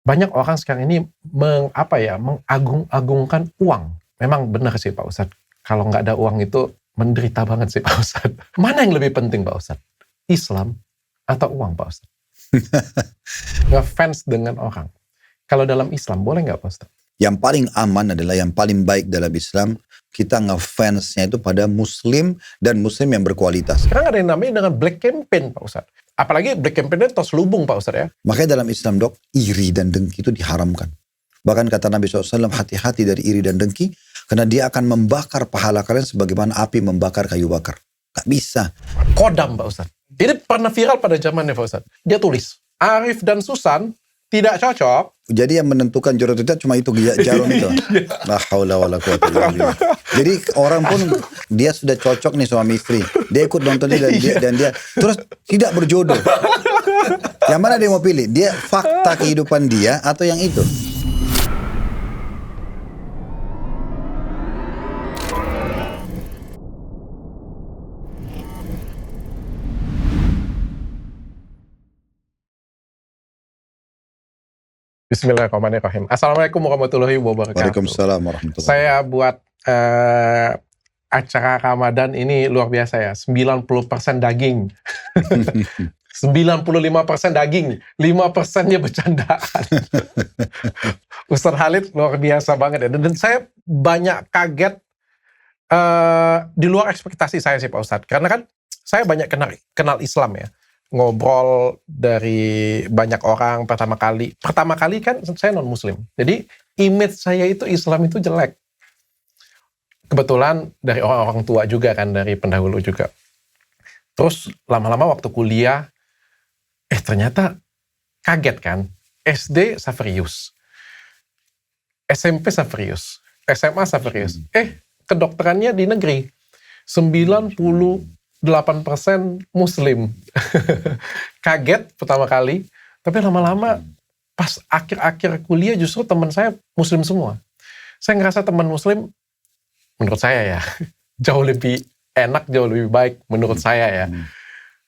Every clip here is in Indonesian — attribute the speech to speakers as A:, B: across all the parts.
A: Banyak orang sekarang ini mengagung-agungkan uang. Memang benar sih Pak Ustadz. Kalau nggak ada uang itu menderita banget sih Pak Ustadz. Mana yang lebih penting Pak Ustadz? Islam atau uang Pak Ustadz? Ngefans dengan orang. Kalau dalam Islam boleh nggak Pak Ustadz?
B: Yang paling aman adalah, yang paling baik dalam Islam, kita ngefansnya itu pada Muslim dan Muslim yang berkualitas.
A: Sekarang ada yang namanya dengan black campaign Pak Ustadz. Apalagi black campaign itu terselubung Pak Ustadz ya.
B: Makanya dalam Islam dok, iri dan dengki itu diharamkan. Bahkan kata Nabi SAW, hati-hati dari iri dan dengki, karena dia akan membakar pahala kalian sebagaimana api membakar kayu bakar. Gak bisa.
A: Kodam Pak Ustadz. Ini pernah viral pada zamannya Pak Ustadz. Dia tulis, Arif dan Susan tidak cocok.
B: Jadi yang menentukan jodoh kita cuma itu jarum itu. La haula wala quwata illa billah. Jadi orang pun dia sudah cocok nih suami istri. Dia ikut nonton dan dia terus tidak berjodoh. Yang mana dia mau pilih? Dia fakta kehidupan dia atau yang itu?
A: Bismillahirrahmanirrahim. Assalamualaikum warahmatullahi wabarakatuh.
B: Waalaikumsalam warahmatullahi wabarakatuh.
A: Saya buat acara Ramadan ini luar biasa ya. 90% daging. 95% daging. 5%-nya bercandaan. Ustaz Khalid luar biasa banget ya. Dan saya banyak kaget di luar ekspektasi saya sih Pak Ustadz. Karena kan saya banyak kenal Islam ya. Ngobrol dari banyak orang pertama kali kan saya non muslim, jadi image saya itu Islam itu jelek, kebetulan dari orang-orang tua juga kan, dari pendahulu juga. Terus lama-lama waktu kuliah ternyata kaget kan, SD Safrius, SMP Safrius, SMA Safrius, kedokterannya di negeri 98% Muslim. Kaget pertama kali, tapi lama-lama pas akhir-akhir kuliah justru teman saya Muslim semua. Saya ngerasa teman Muslim, menurut saya ya, jauh lebih enak, jauh lebih baik menurut saya ya.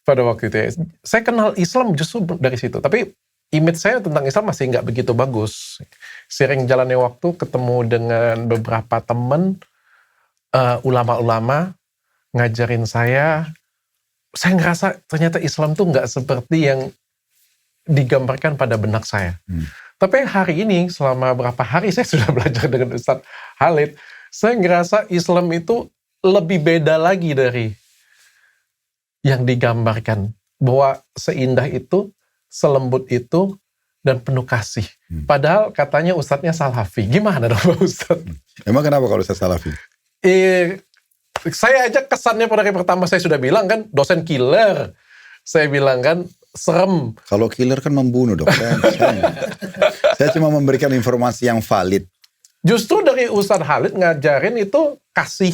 A: Pada waktu itu ya. Saya kenal Islam justru dari situ, tapi image saya tentang Islam masih nggak begitu bagus. Sering jalannya waktu, ketemu dengan beberapa teman, ulama-ulama, ngajarin saya ngerasa ternyata Islam tuh nggak seperti yang digambarkan pada benak saya. Tapi hari ini, selama berapa hari saya sudah belajar dengan Ustaz Khalid, saya ngerasa Islam itu lebih beda lagi dari yang digambarkan. Bahwa seindah itu, selembut itu, dan penuh kasih. Padahal katanya Ustadznya Salafi. Gimana dong Pak Ustadz?
B: Emang kenapa kalau Ustaz Salafi?
A: Saya aja kesannya pada hari pertama saya sudah bilang kan, dosen killer. Saya bilang kan, serem.
B: Kalau killer kan membunuh dok. Saya cuma memberikan informasi yang valid.
A: Justru dari Ustaz Khalid ngajarin itu kasih,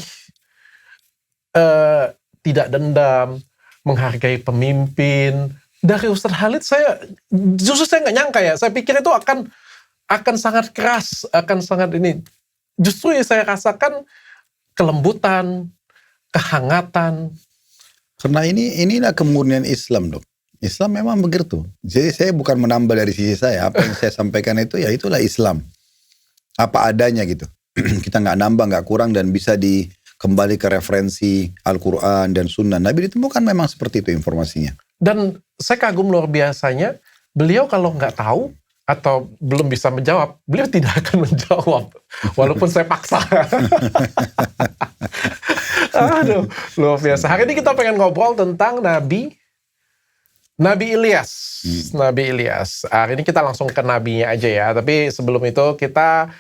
A: tidak dendam, menghargai pemimpin. Dari Ustaz Khalid saya nggak nyangka ya. Saya pikir itu akan sangat keras, akan sangat ini. Justru yang saya rasakan kelembutan, kehangatan.
B: Karena inilah kemurnian Islam dok. Islam memang begitu. Jadi saya bukan menambah dari sisi saya. Apa yang saya sampaikan itu ya itulah Islam. Apa adanya gitu. Kita nggak nambah, nggak kurang, dan bisa kembali ke referensi Al-Quran dan Sunnah. Nabi ditemukan memang seperti itu informasinya.
A: Dan saya kagum luar biasanya, beliau kalau nggak tahu atau belum bisa menjawab, beliau tidak akan menjawab. Walaupun saya paksa. Aduh, luar biasa. Hari ini kita pengen ngobrol tentang Nabi Ilyas. Nabi Ilyas. Hari ini kita langsung ke nabinya aja ya. Tapi sebelum itu kita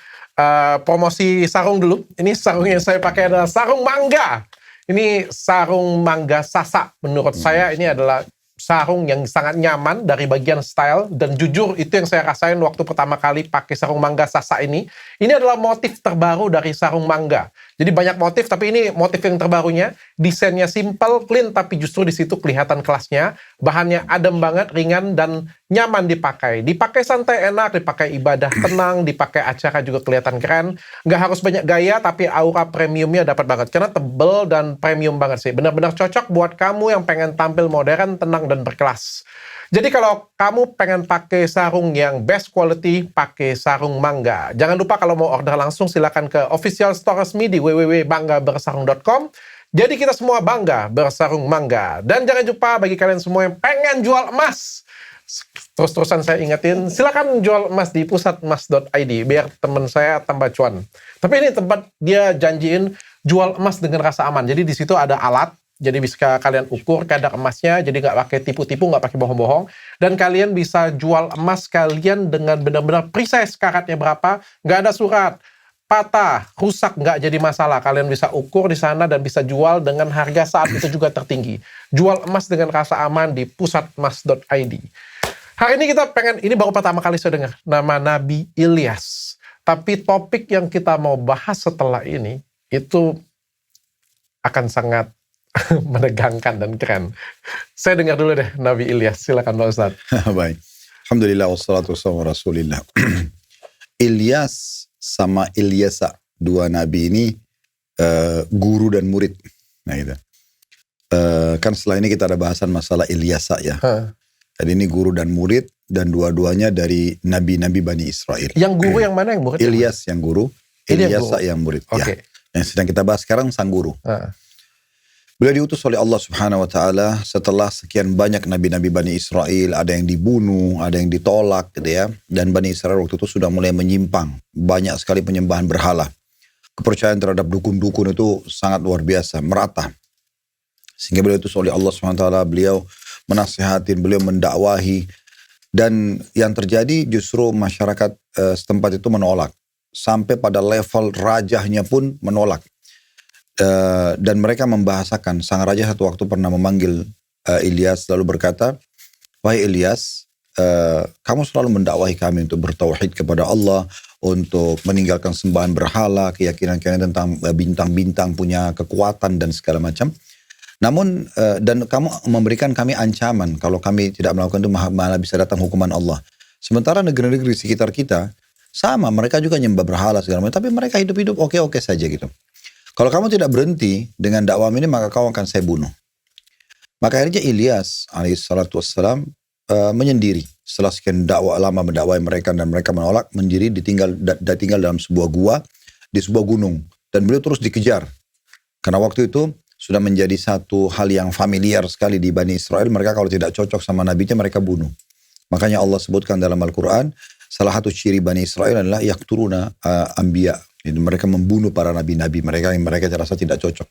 A: promosi sarung dulu. Ini sarung yang saya pakai adalah sarung mangga. Ini sarung mangga Sasa. Menurut saya ini adalah sarung yang sangat nyaman dari bagian style, dan jujur itu yang saya rasain waktu pertama kali pakai sarung mangga Sasa ini. Ini adalah motif terbaru dari sarung mangga. Jadi banyak motif, tapi ini motif yang terbarunya. Desainnya simple, clean, tapi justru di situ kelihatan kelasnya. Bahannya adem banget, ringan, dan nyaman dipakai. Dipakai santai enak, dipakai ibadah tenang, dipakai acara juga kelihatan keren. Nggak harus banyak gaya, tapi aura premiumnya dapat banget. Karena tebel dan premium banget sih. Benar-benar cocok buat kamu yang pengen tampil modern, tenang, dan berkelas. Jadi kalau kamu pengen pakai sarung yang best quality, pakai sarung Mangga. Jangan lupa kalau mau order langsung silakan ke official store resmi di www.banggabersarung.com. Jadi kita semua bangga bersarung Mangga. Dan jangan lupa bagi kalian semua yang pengen jual emas, terus-terusan saya ingetin, silakan jual emas di pusatmas.id biar teman saya tambah cuan. Tapi ini tempat dia janjiin jual emas dengan rasa aman. Jadi di situ ada alat. Jadi bisa kalian ukur kadar emasnya, jadi nggak pakai tipu-tipu, nggak pakai bohong-bohong. Dan kalian bisa jual emas kalian dengan benar-benar precise karatnya berapa, nggak ada surat, patah, rusak, nggak jadi masalah. Kalian bisa ukur di sana dan bisa jual dengan harga saat itu juga tertinggi. Jual emas dengan rasa aman di pusatmas.id. Hari ini kita pengen, ini baru pertama kali saya dengar, nama Nabi Ilyas. Tapi topik yang kita mau bahas setelah ini, itu akan sangat menegangkan dan keren. Saya dengar dulu deh Nabi Ilyas. Silakan Pak Ustadz.
B: Baik. Alhamdulillah wassalatu wassalamu ala Rasulillah. Ilyas sama Ilyasa, dua nabi ini guru dan murid. Nah gitu. Kan setelah ini kita ada bahasan masalah Ilyasa ya. Jadi ini guru dan murid dan dua-duanya dari nabi-nabi Bani Israel.
A: Yang guru yang mana yang murid?
B: Ilyas yang guru, Ilyasa yang murid.
A: Okay.
B: Ya. Yang sedang kita bahas sekarang sang guru. Beliau diutus oleh Allah Subhanahu wa taala setelah sekian banyak nabi-nabi Bani Israel, ada yang dibunuh, ada yang ditolak gitu ya. Dan Bani Israel waktu itu sudah mulai menyimpang, banyak sekali penyembahan berhala. Kepercayaan terhadap dukun-dukun itu sangat luar biasa, merata. Sehingga beliau diutus oleh Allah Subhanahu wa taala, beliau menasihatin, beliau mendakwahi, dan yang terjadi justru masyarakat setempat itu menolak. Sampai pada level rajahnya pun menolak. Dan mereka membahasakan, sang raja satu waktu pernah memanggil Ilyas lalu berkata, wahai Ilyas, kamu selalu mendakwahi kami untuk bertauhid kepada Allah, untuk meninggalkan sembahan berhala, keyakinan kalian tentang bintang-bintang punya kekuatan dan segala macam. Namun dan kamu memberikan kami ancaman kalau kami tidak melakukan itu malah bisa datang hukuman Allah. Sementara negeri-negeri di sekitar kita sama, mereka juga nyembah berhala segala macam, tapi mereka hidup-hidup oke-oke saja gitu. Kalau kamu tidak berhenti dengan dakwah ini, maka kau akan saya bunuh. Maka akhirnya Ilyas alaihissalatu wassalam menyendiri. Setelah sekian lama mendakwai mereka dan mereka menolak, mendiri tinggal dalam sebuah gua, di sebuah gunung. Dan beliau terus dikejar. Karena waktu itu sudah menjadi satu hal yang familiar sekali di Bani Israel. Mereka kalau tidak cocok sama nabinya, mereka bunuh. Makanya Allah sebutkan dalam Al-Quran, salah satu ciri Bani Israel adalah yaqtuluna anbiya. Jadi mereka membunuh para nabi-nabi mereka yang mereka terasa tidak cocok.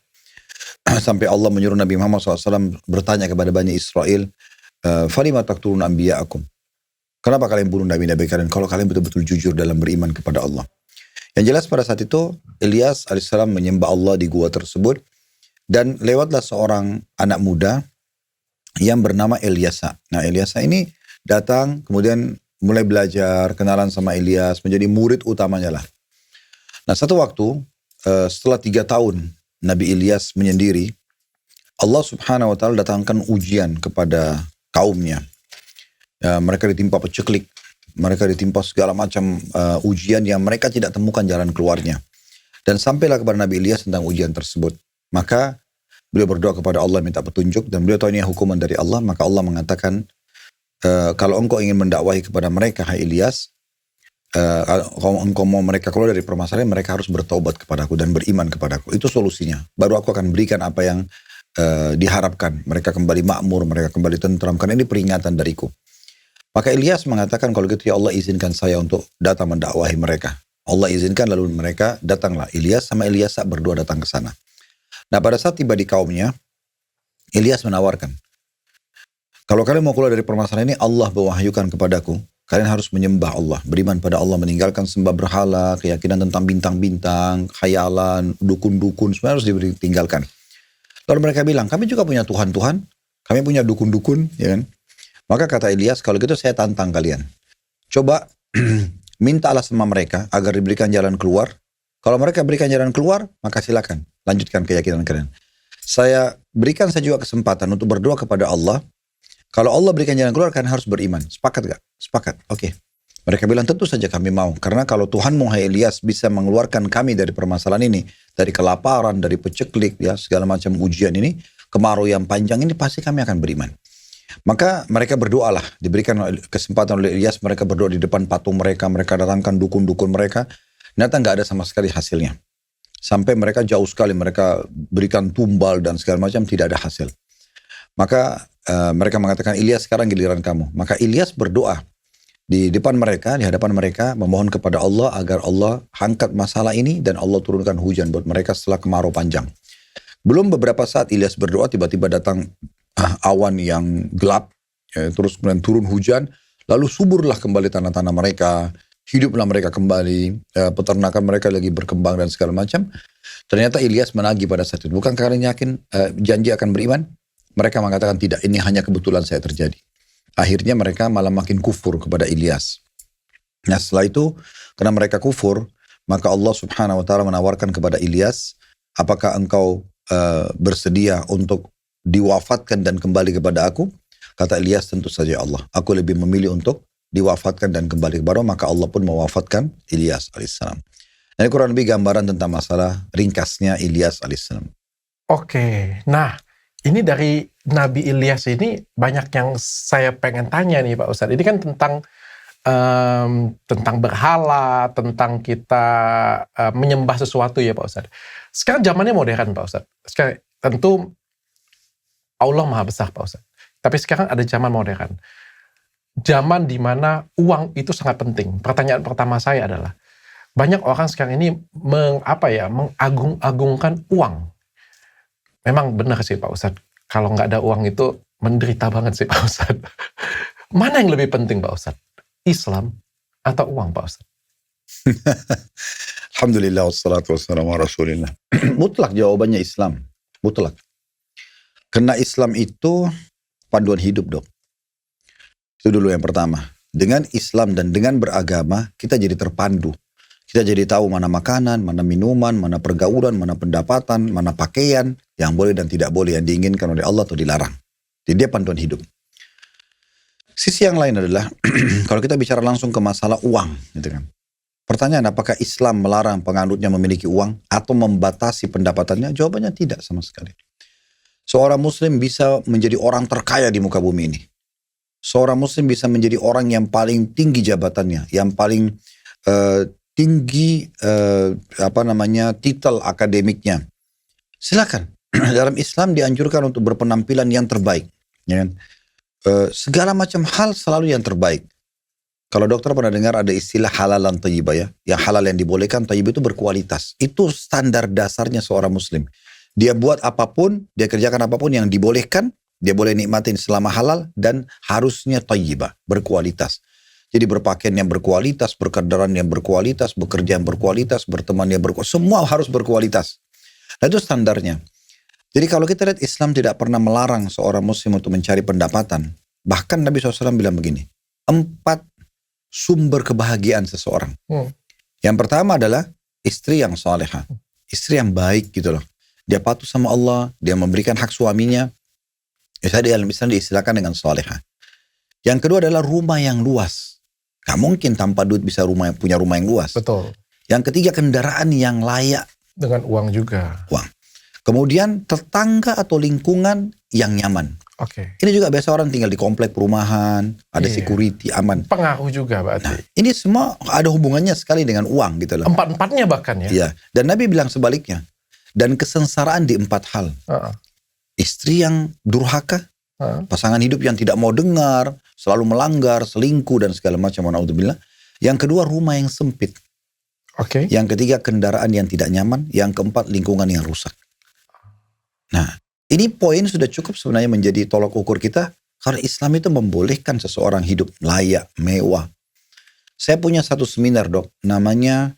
B: Sampai Allah menyuruh Nabi Muhammad SAW bertanya kepada Bani Israel, falima taqtuluna anbiya'akum. Kenapa kalian bunuh nabi-nabi kalian kalau kalian betul-betul jujur dalam beriman kepada Allah? Yang jelas pada saat itu Ilyas alaihissalam menyembah Allah di gua tersebut, dan lewatlah seorang anak muda yang bernama Ilyasa. Nah Ilyasa ini datang kemudian mulai belajar, kenalan sama Ilyas, menjadi murid utamanya lah. Nah satu waktu setelah 3 tahun Nabi Ilyas menyendiri, Allah Subhanahu wa taala datangkan ujian kepada kaumnya. Mereka ditimpa paceklik, mereka ditimpa segala macam ujian yang mereka tidak temukan jalan keluarnya. Dan sampailah kepada Nabi Ilyas tentang ujian tersebut. Maka beliau berdoa kepada Allah minta petunjuk, dan beliau tahu ini hukuman dari Allah. Maka Allah mengatakan, kalau engkau ingin mendakwahi kepada mereka, hai Ilyas, kalau engkau mau mereka keluar dari permasalahan, mereka harus bertaubat kepadaku dan beriman kepadaku. Itu solusinya. Baru aku akan berikan apa yang diharapkan. Mereka kembali makmur, mereka kembali tentram. Karena ini peringatan dariku. Maka Ilyas mengatakan, kalau gitu ya Allah izinkan saya untuk datang mendakwahi mereka. Allah izinkan, lalu mereka datanglah. Ilyas sama Ilyasa berdua datang ke sana. Nah pada saat tiba di kaumnya, Ilyas menawarkan, kalau kalian mau keluar dari permasalahan ini, Allah mewahyukan kepadaku, kalian harus menyembah Allah, beriman pada Allah, meninggalkan sembah berhala, keyakinan tentang bintang-bintang, khayalan, dukun-dukun, semua harus ditinggalkan. Lalu mereka bilang, kami juga punya Tuhan-Tuhan, kami punya dukun-dukun, ya kan? Maka kata Ilyas, kalau gitu saya tantang kalian. Coba mintalah sama mereka agar diberikan jalan keluar. Kalau mereka berikan jalan keluar, maka silakan lanjutkan keyakinan kalian. Saya berikan saya juga kesempatan untuk berdoa kepada Allah. Kalau Allah berikan jalan keluar, kalian harus beriman. Sepakat gak? Sepakat. Oke. Mereka bilang tentu saja kami mau. Karena kalau Tuhanmu, hai Ilyas, bisa mengeluarkan kami dari permasalahan ini, dari kelaparan, dari peceklik, ya segala macam ujian ini, kemarau yang panjang ini, pasti kami akan beriman. Maka mereka berdoalah, diberikan kesempatan oleh Ilyas, mereka berdoa di depan patung mereka, mereka datangkan dukun-dukun mereka, ternyata nggak ada sama sekali hasilnya. Sampai mereka jauh sekali, mereka berikan tumbal dan segala macam, tidak ada hasil. Maka mereka mengatakan, Ilyas sekarang giliran kamu. Maka Ilyas berdoa di depan mereka, di hadapan mereka, memohon kepada Allah agar Allah angkat masalah ini dan Allah turunkan hujan buat mereka setelah kemarau panjang. Belum beberapa saat Ilyas berdoa, tiba-tiba datang awan yang gelap, terus kemudian turun hujan, lalu suburlah kembali tanah-tanah mereka, hiduplah mereka kembali, peternakan mereka lagi berkembang dan segala macam. Ternyata Ilyas menagih pada saat itu, bukan kalian yakin janji akan beriman? Mereka mengatakan tidak, ini hanya kebetulan saya terjadi. Akhirnya mereka malah makin kufur kepada Ilyas. Nah setelah itu, karena mereka kufur, maka Allah subhanahu wa ta'ala menawarkan kepada Ilyas, apakah engkau bersedia untuk diwafatkan dan kembali kepada aku? Kata Ilyas, tentu saja Allah. Aku lebih memilih untuk diwafatkan dan kembali kepada Allah. Maka Allah pun mewafatkan Ilyas alaihissalam. Ini kurang lebih gambaran tentang masalah ringkasnya Ilyas alaihissalam.
A: Oke, nah ini dari Nabi Ilyas ini banyak yang saya pengen tanya nih Pak Ustadz. Ini kan tentang berhala, tentang kita menyembah sesuatu ya Pak Ustadz. Sekarang zamannya modern Pak Ustadz. Sekarang tentu Allah Maha Besar Pak Ustadz. Tapi sekarang ada zaman modern. Zaman di mana uang itu sangat penting. Pertanyaan pertama saya adalah, banyak orang sekarang ini mengagung-agungkan uang. Memang benar sih Pak Ustadz. Kalau nggak ada uang itu menderita banget sih Pak Ustadz. Mana yang lebih penting Pak Ustadz? Islam atau uang Pak Ustadz?
B: Alhamdulillah wassalatu wassalamu ala Rasulillah. Mutlak jawabannya Islam. Mutlak. Karena Islam itu panduan hidup dok. Itu dulu yang pertama. Dengan Islam dan dengan beragama kita jadi terpandu. Kita jadi tahu mana makanan, mana minuman, mana pergaulan, mana pendapatan, mana pakaian yang boleh dan tidak boleh, yang diinginkan oleh Allah atau dilarang. Jadi dia panduan hidup. Sisi yang lain adalah kalau kita bicara langsung ke masalah uang, gitu kan. Pertanyaan, apakah Islam melarang penganutnya memiliki uang atau membatasi pendapatannya? Jawabannya tidak sama sekali. Seorang muslim bisa menjadi orang terkaya di muka bumi ini. Seorang muslim bisa menjadi orang yang paling tinggi jabatannya, yang paling tinggi titel akademiknya. Silakan. Dalam Islam dianjurkan untuk berpenampilan yang terbaik. Ya kan? Segala macam hal selalu yang terbaik. Kalau dokter pernah dengar ada istilah halalan thayyibah ya. Yang halal yang dibolehkan, thayyib itu berkualitas. Itu standar dasarnya seorang muslim. Dia buat apapun, dia kerjakan apapun yang dibolehkan, dia boleh nikmatin selama halal dan harusnya thayyibah, berkualitas. Jadi berpakaian yang berkualitas, berkendaraan yang berkualitas, bekerja yang berkualitas, berteman yang berkualitas, semua harus berkualitas. Nah itu standarnya. Jadi kalau kita lihat Islam tidak pernah melarang seorang muslim untuk mencari pendapatan. Bahkan Nabi SAW bilang begini, 4 sumber kebahagiaan seseorang. Yang pertama adalah istri yang salehah, istri yang baik gitu loh. Dia patuh sama Allah, dia memberikan hak suaminya. Misalnya dalam Islam diistilahkan dengan salehah. Yang kedua adalah rumah yang luas. Gak mungkin tanpa duit bisa punya rumah yang luas.
A: Betul.
B: Yang ketiga kendaraan yang layak.
A: Dengan uang juga.
B: Uang. Kemudian tetangga atau lingkungan yang nyaman.
A: Oke.
B: Ini juga biasa orang tinggal di komplek perumahan, ada security, aman.
A: Pengaruh juga berarti.
B: Nah, ini semua ada hubungannya sekali dengan uang gitu loh.
A: 4-4-nya bahkan ya.
B: Iya. Dan Nabi bilang sebaliknya. Dan kesengsaraan di 4 hal. Istri yang durhaka, pasangan hidup yang tidak mau dengar, selalu melanggar, selingkuh dan segala macam. Yang kedua rumah yang sempit.
A: Oke.
B: Yang ketiga kendaraan yang tidak nyaman. Yang keempat lingkungan yang rusak. Nah, ini poin sudah cukup sebenarnya menjadi tolak ukur kita. Karena Islam itu membolehkan seseorang hidup layak, mewah. Saya punya satu seminar dok, namanya,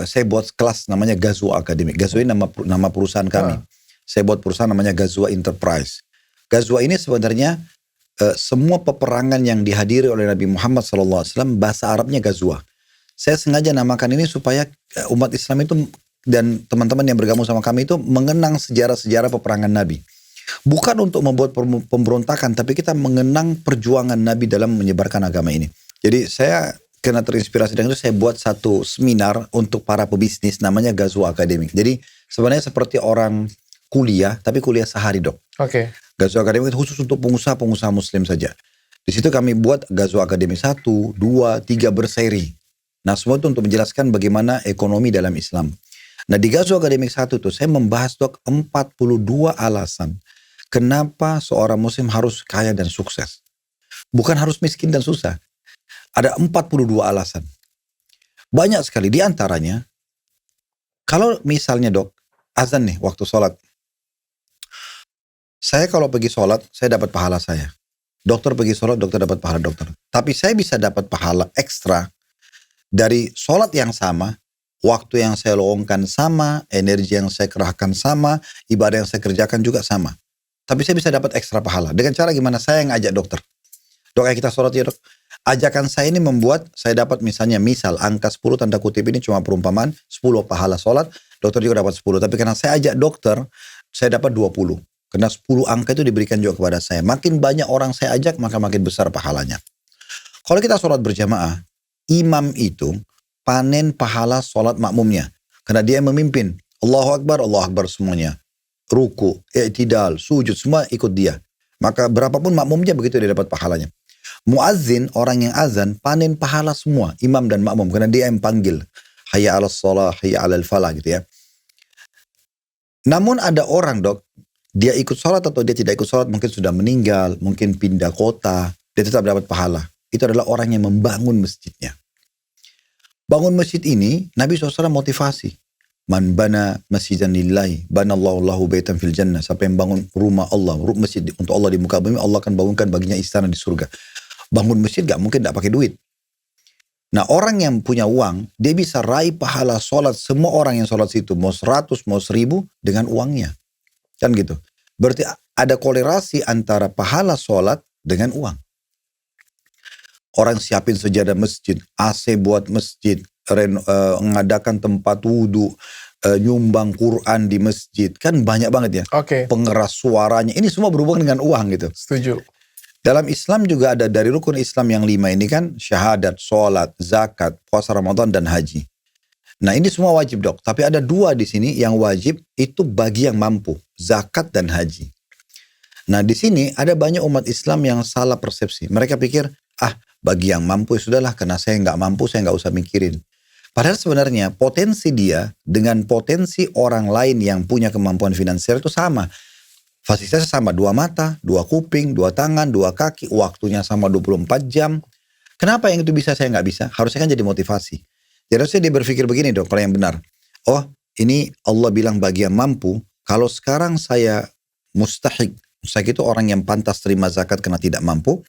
B: saya buat kelas namanya Ghazwa Academy. Ghazwa ini nama perusahaan kami. Saya buat perusahaan namanya Ghazwa Enterprise. Ghazwa ini sebenarnya semua peperangan yang dihadiri oleh Nabi Muhammad SAW, bahasa Arabnya Ghazwa. Saya sengaja namakan ini supaya umat Islam itu dan teman-teman yang bergabung sama kami itu mengenang sejarah-sejarah peperangan Nabi. Bukan untuk membuat pemberontakan, tapi kita mengenang perjuangan Nabi dalam menyebarkan agama ini. Jadi saya karena terinspirasi dengan itu, saya buat satu seminar untuk para pebisnis namanya Ghazwa Academy. Jadi sebenarnya seperti orang kuliah, tapi kuliah sehari dok.
A: Oke.
B: Gazo Akademik itu khusus untuk pengusaha-pengusaha muslim saja. Di situ kami buat Gazo Akademik 1, 2, 3 berseri. Nah semua itu untuk menjelaskan bagaimana ekonomi dalam Islam. Nah di Gazo Akademik 1 itu saya membahas Dok 42 alasan kenapa seorang muslim harus kaya dan sukses. Bukan harus miskin dan susah. Ada 42 alasan. Banyak sekali di antaranya. Kalau misalnya Dok, azan nih waktu sholat. Saya kalau pergi sholat, saya dapat pahala saya. Dokter pergi sholat, dokter dapat pahala dokter. Tapi saya bisa dapat pahala ekstra dari sholat yang sama, waktu yang saya luangkan sama, energi yang saya kerahkan sama, ibadah yang saya kerjakan juga sama. Tapi saya bisa dapat ekstra pahala. Dengan cara gimana? Saya yang ajak dokter. Dok, kayak kita sholat ya dok. Ajakan saya ini membuat saya dapat misal angka 10 tanda kutip ini cuma perumpamaan, 10 pahala sholat, dokter juga dapat 10. Tapi karena saya ajak dokter, saya dapat 20. Karena 10 angka itu diberikan juga kepada saya. Makin banyak orang saya ajak, maka makin besar pahalanya. Kalau kita sholat berjamaah, imam itu panen pahala sholat makmumnya. Karena dia yang memimpin. Allahu Akbar semuanya. Ruku, i'tidal, sujud, semua ikut dia. Maka berapapun makmumnya begitu dia dapat pahalanya. Muazzin, orang yang azan, panen pahala semua. Imam dan makmum. Karena dia yang panggil. Hayya ala shalah, hayya ala falah gitu ya. Namun ada orang dok, dia ikut sholat atau dia tidak ikut sholat, mungkin sudah meninggal, mungkin pindah kota, dia tetap dapat pahala. Itu adalah orang yang membangun masjidnya. Bangun masjid ini, Nabi SAW motivasi. Man bana masjidan lillahi, banallahu lahu baitan fil jannah. Siapa yang bangun rumah Allah, masjid untuk Allah di muka bumi, Allah akan bangunkan baginya istana di surga. Bangun masjid gak mungkin gak pakai duit. Nah orang yang punya uang, dia bisa raih pahala sholat, semua orang yang sholat situ, mau 100, mau 1000 dengan uangnya. Kan gitu. Berarti ada kolerasi antara pahala sholat dengan uang. Orang siapin sejadah masjid, AC buat masjid, mengadakan tempat wudhu, nyumbang Quran di masjid. Kan banyak banget ya.
A: Oke.
B: Pengeras suaranya. Ini semua berhubungan dengan uang gitu.
A: Setuju.
B: Dalam Islam juga ada dari rukun Islam yang 5 ini kan. Syahadat, sholat, zakat, puasa Ramadan, dan haji. Nah ini semua wajib dok, tapi ada 2 di sini yang wajib itu bagi yang mampu, zakat dan haji. Nah di sini ada banyak umat Islam yang salah persepsi. Mereka pikir, bagi yang mampu ya sudahlah, karena saya nggak mampu saya nggak usah mikirin. Padahal sebenarnya potensi dia dengan potensi orang lain yang punya kemampuan finansial itu sama. Fasilitasnya sama, 2 mata, 2 kuping, 2 tangan, 2 kaki, waktunya sama 24 jam. Kenapa yang itu bisa saya nggak bisa? Harusnya kan jadi motivasi. Jadi harusnya dia berpikir begini dong, kalau yang benar. Oh ini Allah bilang bagi yang mampu, kalau sekarang saya mustahik itu orang yang pantas terima zakat karena tidak mampu,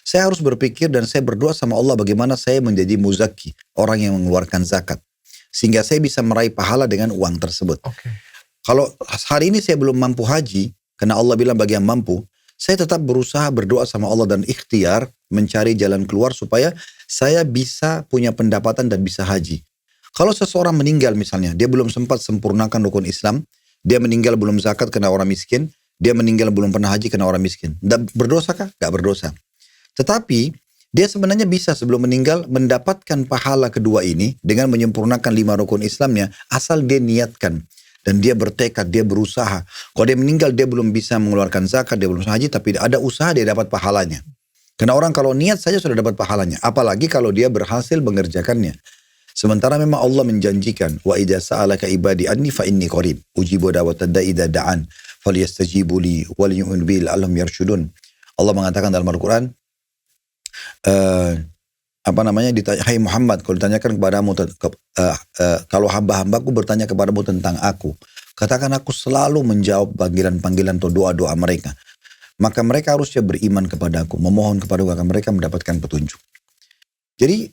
B: saya harus berpikir dan saya berdoa sama Allah bagaimana saya menjadi muzaki, orang yang mengeluarkan zakat. Sehingga saya bisa meraih pahala dengan uang tersebut.
A: Okay.
B: Kalau hari ini saya belum mampu haji, karena Allah bilang bagi yang mampu, saya tetap berusaha berdoa sama Allah dan ikhtiar mencari jalan keluar supaya saya bisa punya pendapatan dan bisa haji. Kalau seseorang meninggal misalnya, dia belum sempat sempurnakan rukun Islam, dia meninggal belum zakat karena orang miskin, dia meninggal belum pernah haji karena orang miskin. Berdosakah? Gak berdosa. Tetapi dia sebenarnya bisa sebelum meninggal mendapatkan pahala kedua ini dengan menyempurnakan 5 rukun Islamnya, asal dia niatkan. Dan dia bertekad, dia berusaha. Kalau dia meninggal, dia belum bisa mengeluarkan zakat, dia belum bisa haji, tapi ada usaha, dia dapat pahalanya. Karena orang kalau niat saja sudah dapat pahalanya. Apalagi kalau dia berhasil mengerjakannya. Sementara memang Allah menjanjikan, wa idza sa'alaka ibadi anni fa inni qarib, ujibu da'watad da'i idza da'an, falyastajibu li wal yu'minu bi la'allahum yarshudun. Allah mengatakan dalam Al-Qur'an, ditanya, hai Muhammad, kalau ditanyakan kepadamu, kalau hamba-hambaku bertanya kepadamu tentang aku, katakan aku selalu menjawab panggilan-panggilan atau doa-doa mereka. Maka mereka harusnya beriman kepadaku, memohon kepadaku agar mereka mendapatkan petunjuk. Jadi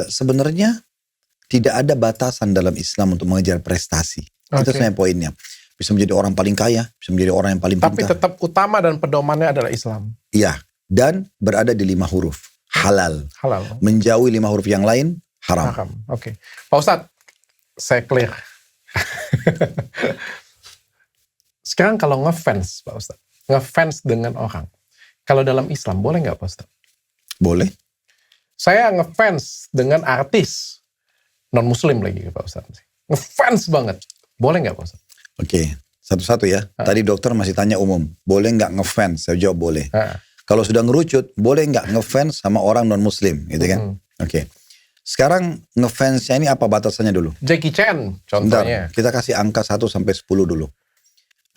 B: sebenarnya tidak ada batasan dalam Islam untuk mengejar prestasi. Itu sebenarnya poinnya. Bisa menjadi orang paling kaya, bisa menjadi orang yang paling pintar.
A: Tapi tetap utama dan pedomannya adalah Islam.
B: Iya, dan berada di 5 huruf. Halal. Menjauhi 5 huruf yang lain, haram.
A: Oke. Pak Ustadz, saya clear. Sekarang kalau ngefans, Pak Ustadz. Ngefans dengan orang. Kalau dalam Islam, boleh nggak Pak Ustadz?
B: Boleh.
A: Saya ngefans dengan artis. Non-muslim lagi Pak Ustadz. Ngefans banget. Boleh nggak Pak Ustadz?
B: Oke. Satu-satu ya. Tadi dokter masih tanya umum. Boleh nggak ngefans? Saya jawab boleh. Kalau sudah ngerucut, boleh nggak ngefans sama orang non-muslim? Gitu kan? Oke. Sekarang ngefansnya ini apa batasannya dulu?
A: Jackie Chan contohnya.
B: Bentar, kita kasih angka 1 sampai 10 dulu.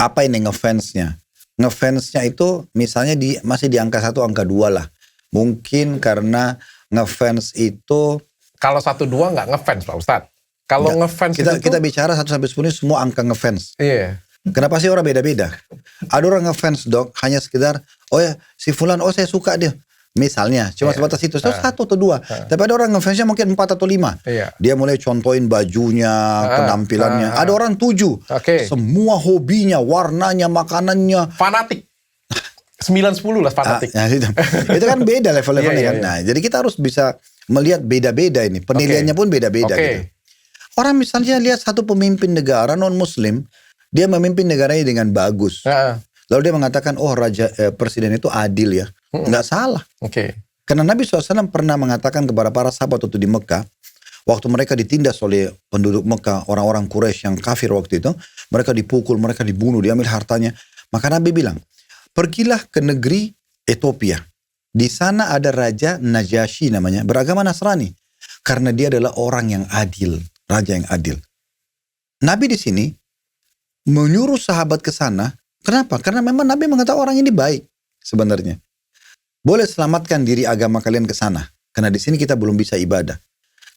B: Apa ini ngefansnya? Ngefansnya itu misalnya masih di angka 1, angka 2 lah. Mungkin karena ngefans itu...
A: Kalau 1-2 nggak ngefans Pak Ustadz. Kalau ngefans
B: kita bicara 1 sampai 10 ini semua angka ngefans.
A: Iya.
B: Kenapa sih orang beda-beda? Ada orang ngefans dok, hanya sekedar, oh ya si fulan, oh saya suka dia. Misalnya, cuma sebatas itu, 1 atau 2. Tapi ada orang ngefansnya mungkin 4 atau 5. Dia mulai contohin bajunya, penampilannya. Ada orang 7. Semua hobinya, warnanya, makanannya.
A: Fanatik. 9-10 lah fanatik.
B: Itu kan beda level-levelnya kan. Nah, jadi kita harus bisa melihat beda-beda ini. Penilaiannya pun beda-beda gitu. Orang misalnya lihat satu pemimpin negara non-muslim, dia memimpin negaranya dengan bagus. Lalu dia mengatakan, oh presiden itu adil ya. Nggak salah. Karena Nabi SAW pernah mengatakan kepada para sahabat waktu di Mekah, waktu mereka ditindas oleh penduduk Mekah, orang-orang Quraisy yang kafir waktu itu, mereka dipukul, mereka dibunuh, diambil hartanya. Maka Nabi bilang, pergilah ke negeri Ethiopia. Di sana ada Raja Najasyi namanya, beragama Nasrani. Karena dia adalah orang yang adil. Raja yang adil. Nabi di sini menyuruh sahabat ke sana. Kenapa? Karena memang Nabi mengatakan orang ini baik sebenarnya. Boleh selamatkan diri agama kalian ke sana. Karena di sini kita belum bisa ibadah.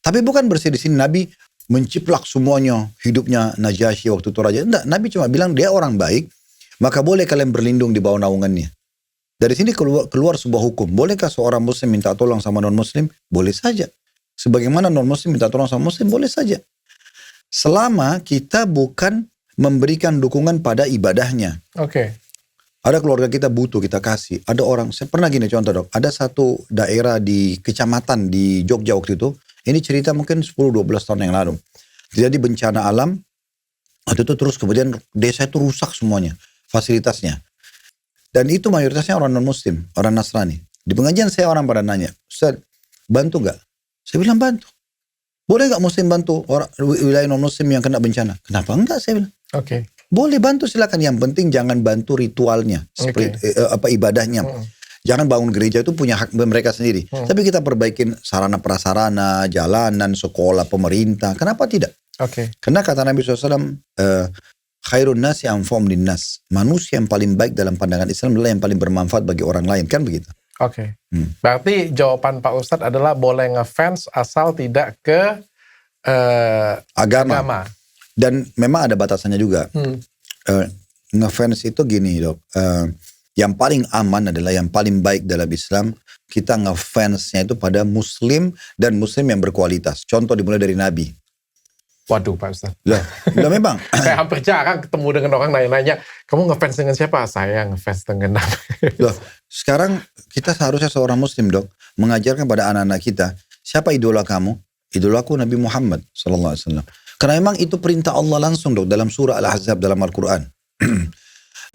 B: Tapi bukan bersih di sini Nabi menciplak semuanya hidupnya Najasyi waktu itu raja. Enggak, Nabi cuma bilang dia orang baik, maka boleh kalian berlindung di bawah naungannya. Dari sini keluar sebuah hukum. Bolehkah seorang muslim minta tolong sama non-muslim? Boleh saja. Sebagaimana non-muslim minta tolong sama muslim, boleh saja. Selama kita bukan memberikan dukungan pada ibadahnya. Ada keluarga kita butuh, kita kasih. Ada orang, saya pernah gini contoh dok. Ada satu daerah di kecamatan di Jogja waktu itu. Ini cerita mungkin 10-12 tahun yang lalu. Jadi bencana alam. Waktu itu terus kemudian desa itu rusak semuanya. Fasilitasnya. Dan itu mayoritasnya orang non-muslim. Orang Nasrani. Di pengajian saya orang pada nanya. Ustaz, bantu gak? Saya bilang bantu. Boleh gak muslim bantu orang wilayah non-muslim yang kena bencana? Kenapa enggak saya bilang. Boleh bantu silakan. Yang penting jangan bantu ritualnya. Ibadahnya. Jangan bangun gereja itu punya hak mereka sendiri. Tapi kita perbaikin sarana prasarana, jalanan, sekolah, pemerintah. Kenapa tidak? Karena kata Nabi SAW, khairun nasi anfa'um linnas. Manusia yang paling baik dalam pandangan Islam adalah yang paling bermanfaat bagi orang lain. Kan begitu? Berarti jawaban Pak Ustadz adalah boleh ngefans asal tidak ke agama. Dan memang ada batasannya juga. Ngefans itu gini dok. Yang paling aman adalah yang paling baik dalam Islam. Kita ngefansnya itu pada muslim dan muslim yang berkualitas. Contoh dimulai dari Nabi.
A: Waduh Pak Ustadz.
B: Lah memang.
A: Saya hampir jarang ketemu dengan orang nanya-nanya, kamu ngefans dengan siapa? Saya ngefans dengan Nabi.
B: Loh, sekarang kita seharusnya seorang muslim dok, mengajarkan pada anak-anak kita, siapa idola kamu? Idolaku Nabi Muhammad SAW. Karena memang itu perintah Allah langsung dok, dalam surah Al-Ahzab dalam Al-Quran.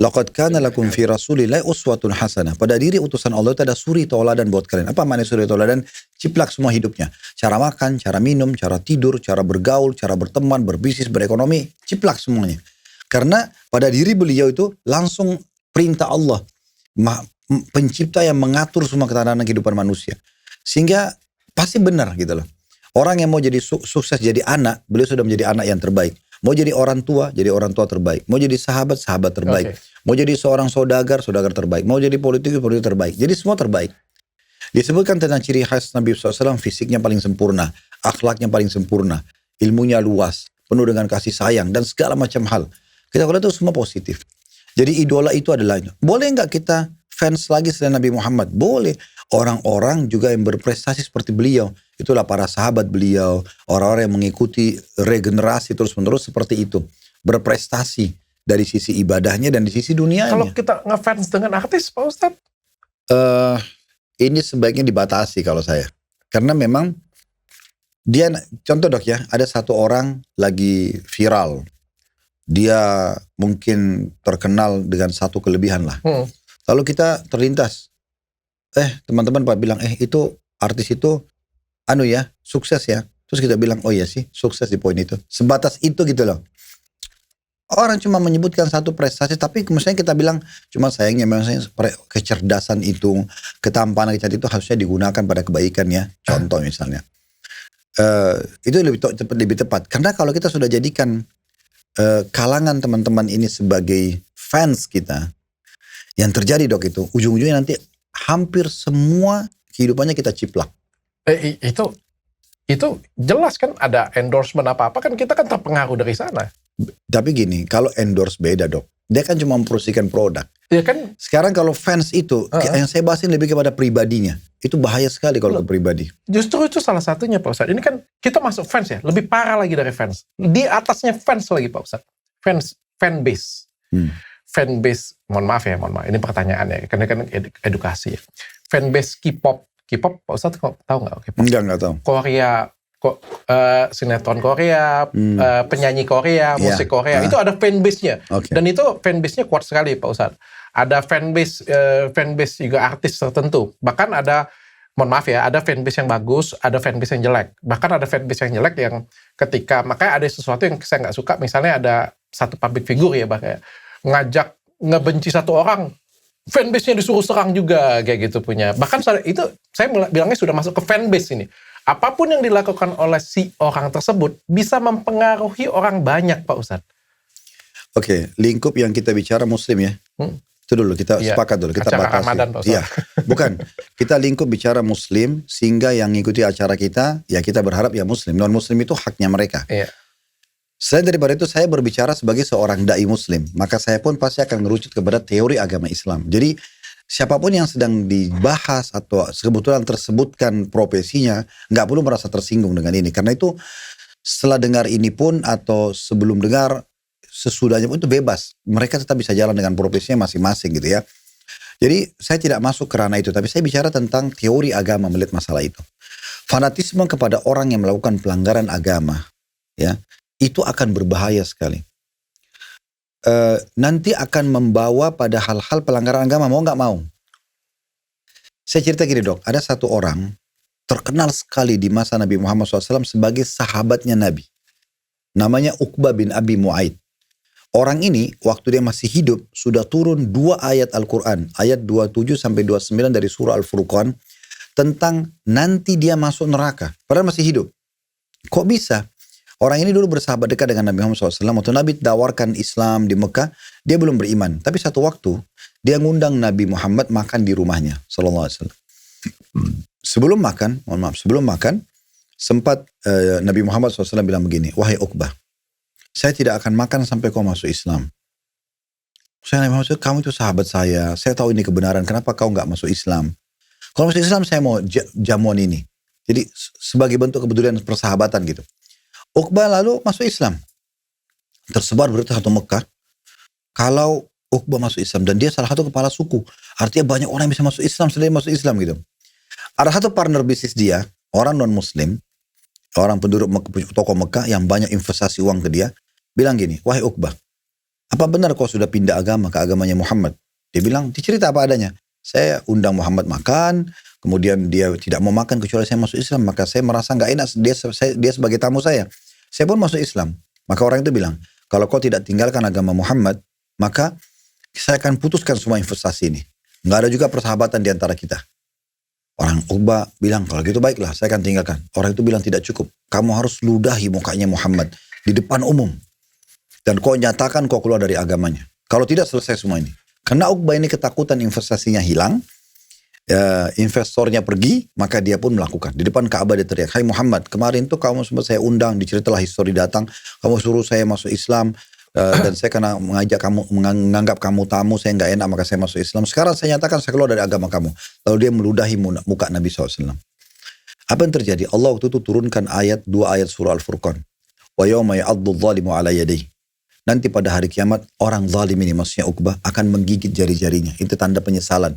B: Laqad kana lakum fi rasulillahi uswatun hasanah. Pada diri utusan Allah itu ada suri tauladan buat kalian. Apa makna suri tauladan? Ciplak semua hidupnya. Cara makan, cara minum, cara tidur, cara bergaul, cara berteman, berbisnis, berekonomi. Ciplak semuanya. Karena pada diri beliau itu langsung perintah Allah. Pencipta yang mengatur semua ketahanan kehidupan manusia. Sehingga pasti benar gitu loh. Orang yang mau jadi sukses jadi anak, beliau sudah menjadi anak yang terbaik. Mau jadi orang tua terbaik. Mau jadi sahabat terbaik. Mau jadi seorang saudagar terbaik. Mau jadi politikus terbaik. Jadi semua terbaik. Disebutkan tentang ciri khas Nabi SAW, fisiknya paling sempurna, akhlaknya paling sempurna, ilmunya luas, penuh dengan kasih sayang, dan segala macam hal. Kita lihat itu semua positif. Jadi idola itu adalah, boleh nggak kita fans lagi selain Nabi Muhammad? Boleh. Orang-orang juga yang berprestasi seperti beliau. Itulah para sahabat beliau. Orang-orang yang mengikuti regenerasi terus-menerus seperti itu. Berprestasi dari sisi ibadahnya dan di sisi dunianya.
A: Kalau kita ngefans dengan artis, Pak Ustadz?
B: Ini sebaiknya dibatasi kalau saya. Karena memang dia, contoh dok ya, ada satu orang lagi viral. Dia mungkin terkenal dengan satu kelebihan lah. Lalu kita terlintas. Teman-teman Pak bilang, itu artis itu sukses ya. Terus kita bilang, oh iya sih, sukses di poin itu. Sebatas itu gitu loh. Orang cuma menyebutkan satu prestasi, tapi misalnya kita bilang, cuma sayangnya memang kecerdasan itu, ketampanan, kecantikan itu harusnya digunakan pada kebaikan ya. Contoh misalnya. Itu lebih tepat. Karena kalau kita sudah jadikan kalangan teman-teman ini sebagai fans kita, yang terjadi Dok itu, ujung-ujungnya nanti hampir semua kehidupannya kita ciplak.
A: Itu jelas kan ada endorsement apa-apa kan kita kan terpengaruh dari sana.
B: Tapi gini, kalau endorse beda Dok. Dia kan cuma mempromosikan produk.
A: Ya kan.
B: Sekarang kalau fans itu, yang saya bahasin lebih kepada pribadinya. Itu bahaya sekali kalau ke pribadi.
A: Justru itu salah satunya Pak Ustadz. Ini kan kita masuk fans ya, lebih parah lagi dari fans. Di atasnya fans lagi Pak Ustadz. Fanbase. Fanbase, mohon maaf. Ini pertanyaannya, karena kan edukasi ya. Fanbase K-pop Pak Ustadz tahu nggak?
B: Enggak tahu.
A: Korea, sinetron Korea, penyanyi Korea, musik Korea, itu ada fanbase-nya.
B: Okay.
A: Dan itu fanbase-nya kuat sekali Pak Ustadz. Ada fanbase juga artis tertentu. Bahkan ada, mohon maaf ya, ada fanbase yang bagus, ada fanbase yang jelek. Bahkan ada fanbase yang jelek yang ketika, makanya ada sesuatu yang saya nggak suka, misalnya ada satu public figure ya, bahkan ngajak ngebenci satu orang, fanbase-nya disuruh serang juga, kayak gitu punya. Bahkan itu, saya bilangnya sudah masuk ke fanbase ini. Apapun yang dilakukan oleh si orang tersebut bisa mempengaruhi orang banyak, Pak Ustadz.
B: Oke, lingkup yang kita bicara Muslim ya. Itu dulu, kita sepakat dulu. Kita
A: acara
B: batasi.
A: Ramadan, Pak Ustadz.
B: Iya, bukan. Kita lingkup bicara Muslim, sehingga yang ngikuti acara kita, ya kita berharap ya Muslim. Non-Muslim itu haknya mereka.
A: Iya.
B: Selain daripada itu, saya berbicara sebagai seorang da'i Muslim. Maka saya pun pasti akan merucut kepada teori agama Islam. Jadi, siapapun yang sedang dibahas atau kebetulan tersebutkan profesinya, nggak perlu merasa tersinggung dengan ini. Karena itu setelah dengar ini pun atau sebelum dengar, sesudahnya pun itu bebas. Mereka tetap bisa jalan dengan profesinya masing-masing gitu ya. Jadi saya tidak masuk ke ranah itu, tapi saya bicara tentang teori agama melihat masalah itu. Fanatisme kepada orang yang melakukan pelanggaran agama, ya, itu akan berbahaya sekali. Nanti akan membawa pada hal-hal pelanggaran agama, mau nggak mau. Saya cerita gini Dok, ada satu orang terkenal sekali di masa Nabi Muhammad SAW sebagai sahabatnya Nabi. Namanya Uqbah bin Abi Mu'aid. Orang ini waktu dia masih hidup sudah turun 2 ayat Al-Quran. Ayat 27 sampai 29 dari surah Al-Furqan. Tentang nanti dia masuk neraka. Padahal masih hidup. Kok bisa? Orang ini dulu bersahabat dekat dengan Nabi Muhammad SAW. Waktu Nabi tawarkan Islam di Mekah, dia belum beriman. Tapi satu waktu, dia ngundang Nabi Muhammad makan di rumahnya. SAW. Sebelum makan, sempat Nabi Muhammad SAW bilang begini, wahai Uqbah, saya tidak akan makan sampai kau masuk Islam. Saya Nabi Muhammad, kamu itu sahabat saya tahu ini kebenaran, kenapa kau nggak masuk Islam? Kalau masuk Islam, saya mau jamuan ini. Jadi sebagai bentuk kepedulian persahabatan gitu. Uqbah lalu masuk Islam. Tersebar berita satu Mekah. Kalau Uqbah masuk Islam. Dan dia salah satu kepala suku. Artinya banyak orang yang bisa masuk Islam setelah dia masuk Islam gitu. Ada satu partner bisnis dia. Orang non-Muslim. Orang penduduk toko Mekah yang banyak investasi uang ke dia. Bilang gini. Wahai Uqbah. Apa benar kau sudah pindah agama ke agamanya Muhammad? Dia bilang. Dicerita apa adanya. Saya undang Muhammad makan. Kemudian dia tidak mau makan kecuali saya masuk Islam. Maka saya merasa gak enak. Dia sebagai tamu saya. Saya pun masuk Islam. Maka orang itu bilang, kalau kau tidak tinggalkan agama Muhammad, maka saya akan putuskan semua investasi ini. Nggak ada juga persahabatan di antara kita. Orang Uqbah bilang, kalau gitu baiklah, saya akan tinggalkan. Orang itu bilang tidak cukup. Kamu harus ludahi mukanya Muhammad di depan umum. Dan kau nyatakan kau keluar dari agamanya. Kalau tidak, selesai semua ini. Karena Uqbah ini ketakutan investasinya hilang, investornya pergi, maka dia pun melakukan. Di depan Ka'bah dia teriak, hai Muhammad, kemarin tuh kamu sempat saya undang, diceritalah histori datang, kamu suruh saya masuk Islam, dan saya karena menganggap kamu tamu, saya nggak enak, maka saya masuk Islam. Sekarang saya nyatakan saya keluar dari agama kamu. Lalu dia meludahi muka Nabi SAW. Apa yang terjadi? Allah waktu itu turunkan 2 ayat surah Al-Furqan. Wa yawma ya'addu dhalimu ala yadayhi. Nanti pada hari kiamat, orang zalim ini, maksudnya Uqbah, akan menggigit jari-jarinya. Itu tanda penyesalan.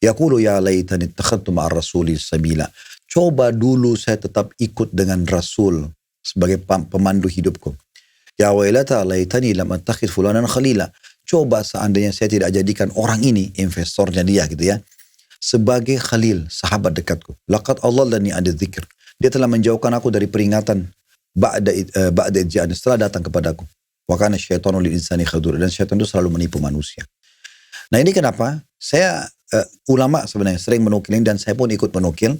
B: Yaqulu ya laitani ittakhadtu ma'ar rasuli sabila. Coba dulu saya tetap ikut dengan Rasul sebagai pemandu hidupku. Ya wailata laitani lam attakhidh fulanan khalila. Coba seandainya saya tidak jadikan orang ini, investornya dia gitu ya, sebagai khalil, sahabat dekatku. Laqad adallani 'ani dzikr. Dia telah menjauhkan aku dari peringatan ba'da ija'an, setelah datang kepadaku. Wa kana syaitanu lil insani khadura. Dan syaitan itu selalu menipu manusia. Nah ini kenapa saya ulama sebenarnya sering menukil ini, dan saya pun ikut menukil.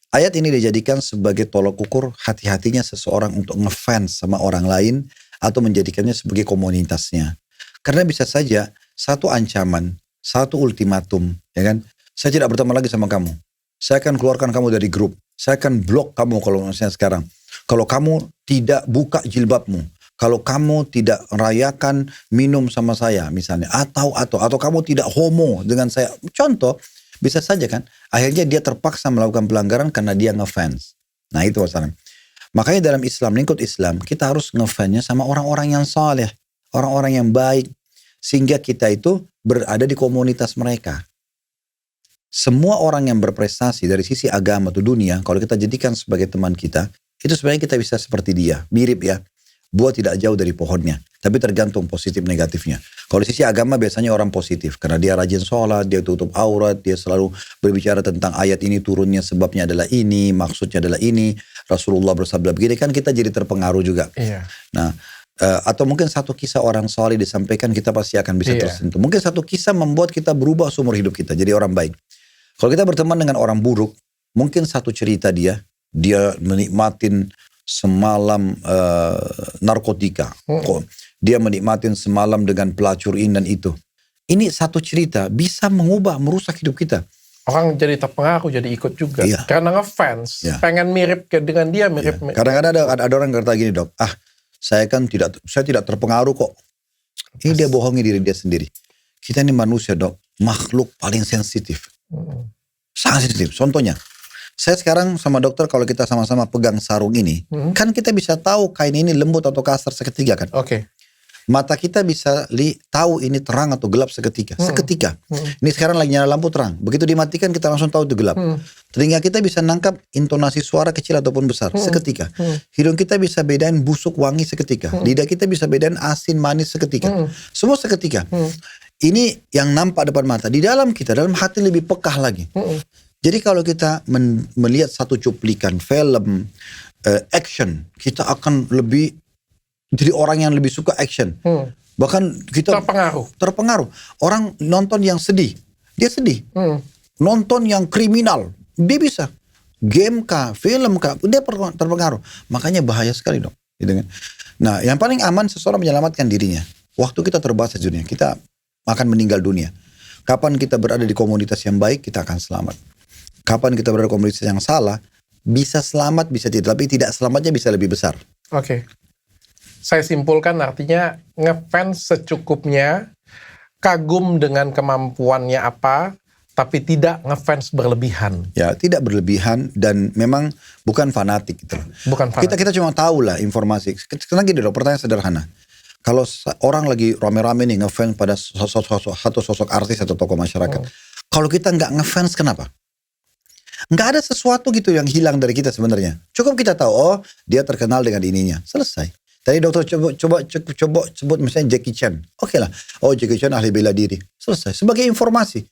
B: Ayat ini dijadikan sebagai tolok ukur hati-hatinya seseorang untuk ngefans sama orang lain atau menjadikannya sebagai komunitasnya. Karena bisa saja satu ancaman, satu ultimatum, ya kan? Saya tidak berteman lagi sama kamu. Saya akan keluarkan kamu dari grup. Saya akan blok kamu kalau misalnya sekarang. Kalau kamu tidak buka jilbabmu, kalau kamu tidak rayakan minum sama saya misalnya, atau kamu tidak homo dengan saya. Contoh, bisa saja kan, akhirnya dia terpaksa melakukan pelanggaran karena dia ngefans. Nah itu masalahnya. Makanya dalam Islam, lingkup Islam, kita harus ngefansnya sama orang-orang yang saleh, orang-orang yang baik, sehingga kita itu berada di komunitas mereka. Semua orang yang berprestasi dari sisi agama atau dunia, kalau kita jadikan sebagai teman kita, itu sebenarnya kita bisa seperti dia, mirip ya. Buah tidak jauh dari pohonnya, tapi tergantung positif negatifnya. Kalau di sisi agama biasanya orang positif, karena dia rajin sholat, dia tutup aurat, dia selalu berbicara tentang ayat ini turunnya sebabnya adalah ini, maksudnya adalah ini, Rasulullah bersabda begini, kan kita jadi terpengaruh juga.
A: Iya.
B: Nah, atau mungkin satu kisah orang soleh disampaikan, kita pasti akan bisa tersentuh. Mungkin satu kisah membuat kita berubah seumur hidup kita, jadi orang baik. Kalau kita berteman dengan orang buruk, mungkin satu cerita dia menikmatin semalam narkotika. Dia menikmatin semalam dengan pelacur ini dan itu. Ini satu cerita bisa mengubah, merusak hidup kita.
A: Orang jadi terpengaruh, jadi ikut juga.
B: Iya.
A: Karena ngefans, pengen mirip dengan dia, mirip.
B: Iya. Kadang-kadang ada orang kata gini, Dok, saya tidak terpengaruh kok. Ini dia bohongi diri dia sendiri. Kita ini manusia, Dok, makhluk paling sensitif. Sangat sensitif. Contohnya, saya sekarang sama dokter kalau kita sama-sama pegang sarung ini, kan kita bisa tahu kain ini lembut atau kasar seketika kan.
A: Oke.
B: Mata kita bisa tahu ini terang atau gelap seketika. Seketika. Ini sekarang lagi nyala lampu terang. Begitu dimatikan kita langsung tahu itu gelap. Telinga kita bisa nangkap intonasi suara kecil ataupun besar. Seketika. Hidung kita bisa bedain busuk wangi seketika. Lidah kita bisa bedain asin manis seketika. Semua seketika. Ini yang nampak depan mata. Di dalam kita, dalam hati lebih pekah lagi. Jadi kalau kita melihat satu cuplikan film action, kita akan lebih jadi orang yang lebih suka action. Bahkan kita terpengaruh. Orang nonton yang sedih, dia sedih. Nonton yang kriminal, dia bisa. Game kah, film kah, dia terpengaruh. Makanya bahaya sekali dong. Gitu kan? Nah, yang paling aman seseorang menyelamatkan dirinya. Waktu kita terbatas dunia, kita akan meninggal dunia. Kapan kita berada di komunitas yang baik, kita akan selamat. Kapan kita berada di komunitas yang salah, bisa selamat, bisa tidak. Tapi tidak selamatnya bisa lebih besar.
A: Oke. Saya simpulkan artinya ngefans secukupnya, kagum dengan kemampuannya apa, tapi tidak ngefans berlebihan.
B: Ya, tidak berlebihan dan memang bukan fanatik gitu.
A: Bukan fanatik.
B: Kita cuma tahu lah informasi. Karena gini loh, pertanyaan sederhana. Kalau orang lagi rame-rame nih ngefans pada sosok artis atau tokoh masyarakat. Kalau kita nggak ngefans, kenapa? Nggak ada sesuatu gitu yang hilang dari kita sebenarnya. Cukup kita tahu, oh dia terkenal dengan ininya. Selesai. Tadi dokter coba sebut misalnya Jackie Chan. Oke lah. Oh Jackie Chan ahli bela diri. Selesai. Sebagai informasi.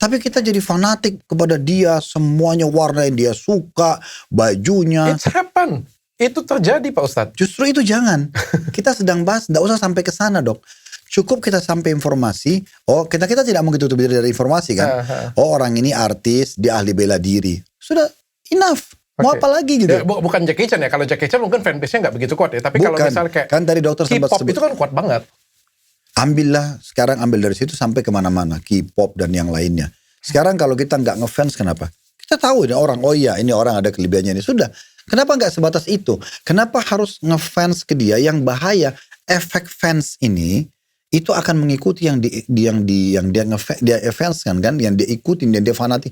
B: Tapi kita jadi fanatik kepada dia. Semuanya warna yang dia suka. Bajunya.
A: It's happen. Itu terjadi Pak Ustadz.
B: Justru itu jangan. Kita sedang bahas. Nggak usah sampai ke sana dok. Cukup kita sampai informasi. Oh kita tidak mau tutup diri dari informasi kan. Oh orang ini artis. Dia ahli bela diri. Sudah enough. Mau apa lagi gitu?
A: Ya, bukan Jackie Chan ya. Kalau Jackie Chan mungkin fanbase-nya nggak begitu kuat ya. Tapi kalau misalnya kayak
B: kan tadi dokter sempat
A: K-pop itu kan kuat banget.
B: Sekarang ambil dari situ sampai kemana-mana. K-pop dan yang lainnya. Sekarang kalau kita nggak ngefans kenapa? Kita tahu ini orang, oh iya ini orang ada kelebihannya ini. Sudah. Kenapa nggak sebatas itu? Kenapa harus ngefans ke dia? Yang bahaya, efek fans ini itu akan mengikuti yang dia fans kan, yang dia ikutin, yang dia fanatik.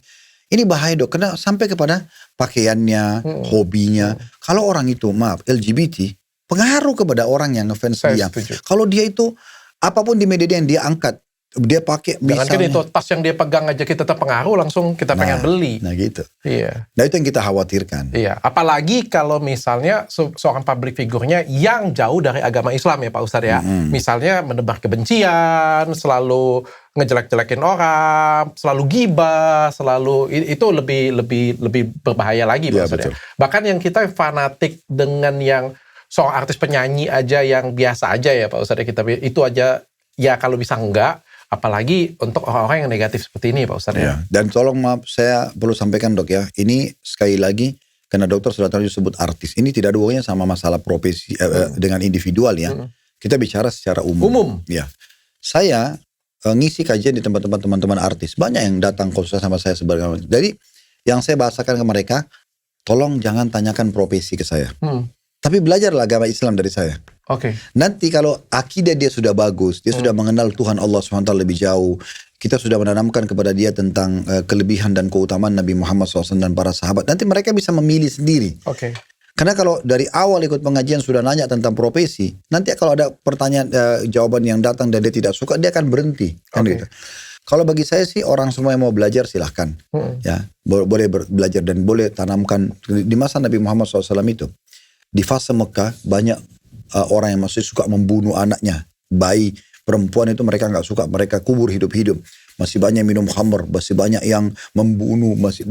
B: Ini bahaya dok, karena sampai kepada pakaiannya, hobinya. Kalau orang itu, LGBT, pengaruh kepada orang yang ngefans dia. Kalau dia itu, apapun di media yang dia angkat, dia pakai misalnya.
A: Jangan itu tas yang dia pegang aja kita terpengaruh, langsung kita pengen beli.
B: Nah gitu.
A: Iya.
B: Nah itu yang kita khawatirkan.
A: Iya. Apalagi kalau misalnya seorang public figurnya yang jauh dari agama Islam ya Pak Ustadz ya. Misalnya menebar kebencian, selalu ngejelek-jelekin orang, selalu gibah, selalu itu lebih berbahaya lagi Pak Ustadz ya. Bahkan yang kita fanatik dengan yang seorang artis penyanyi aja yang biasa aja ya Pak Ustadz, ya kita itu aja ya kalau bisa enggak, apalagi untuk orang-orang yang negatif seperti ini Pak Ustadz ya.
B: Dan tolong maaf, saya perlu sampaikan dok ya, ini sekali lagi karena dokter sudah tadi disebut artis, ini tidak ada hubungannya sama masalah profesi dengan individual ya. Kita bicara secara umum. Ya, saya ngisi kajian di tempat-tempat teman-teman artis, banyak yang datang konsul sama saya sebagai. Jadi yang saya bahasakan ke mereka, tolong jangan tanyakan profesi ke saya. Tapi belajarlah agama Islam dari saya.
A: Oke.
B: Nanti kalau akidah dia sudah bagus, dia sudah mengenal Tuhan Allah SWT lebih jauh, kita sudah menanamkan kepada dia tentang kelebihan dan keutamaan Nabi Muhammad SAW dan para sahabat, nanti mereka bisa memilih sendiri.
A: Oke.
B: Karena kalau dari awal ikut pengajian sudah nanya tentang profesi, nanti kalau ada pertanyaan jawaban yang datang dan dia tidak suka, dia akan berhenti. Kan gitu. Kalau bagi saya sih orang semua yang mau belajar silahkan. Ya, boleh belajar dan boleh tanamkan. Di masa Nabi Muhammad SAW itu, di fase Mekah banyak orang yang masih suka membunuh anaknya, bayi, perempuan itu mereka nggak suka, mereka kubur hidup-hidup. Masih banyak minum khamr, masih banyak yang membunuh, masih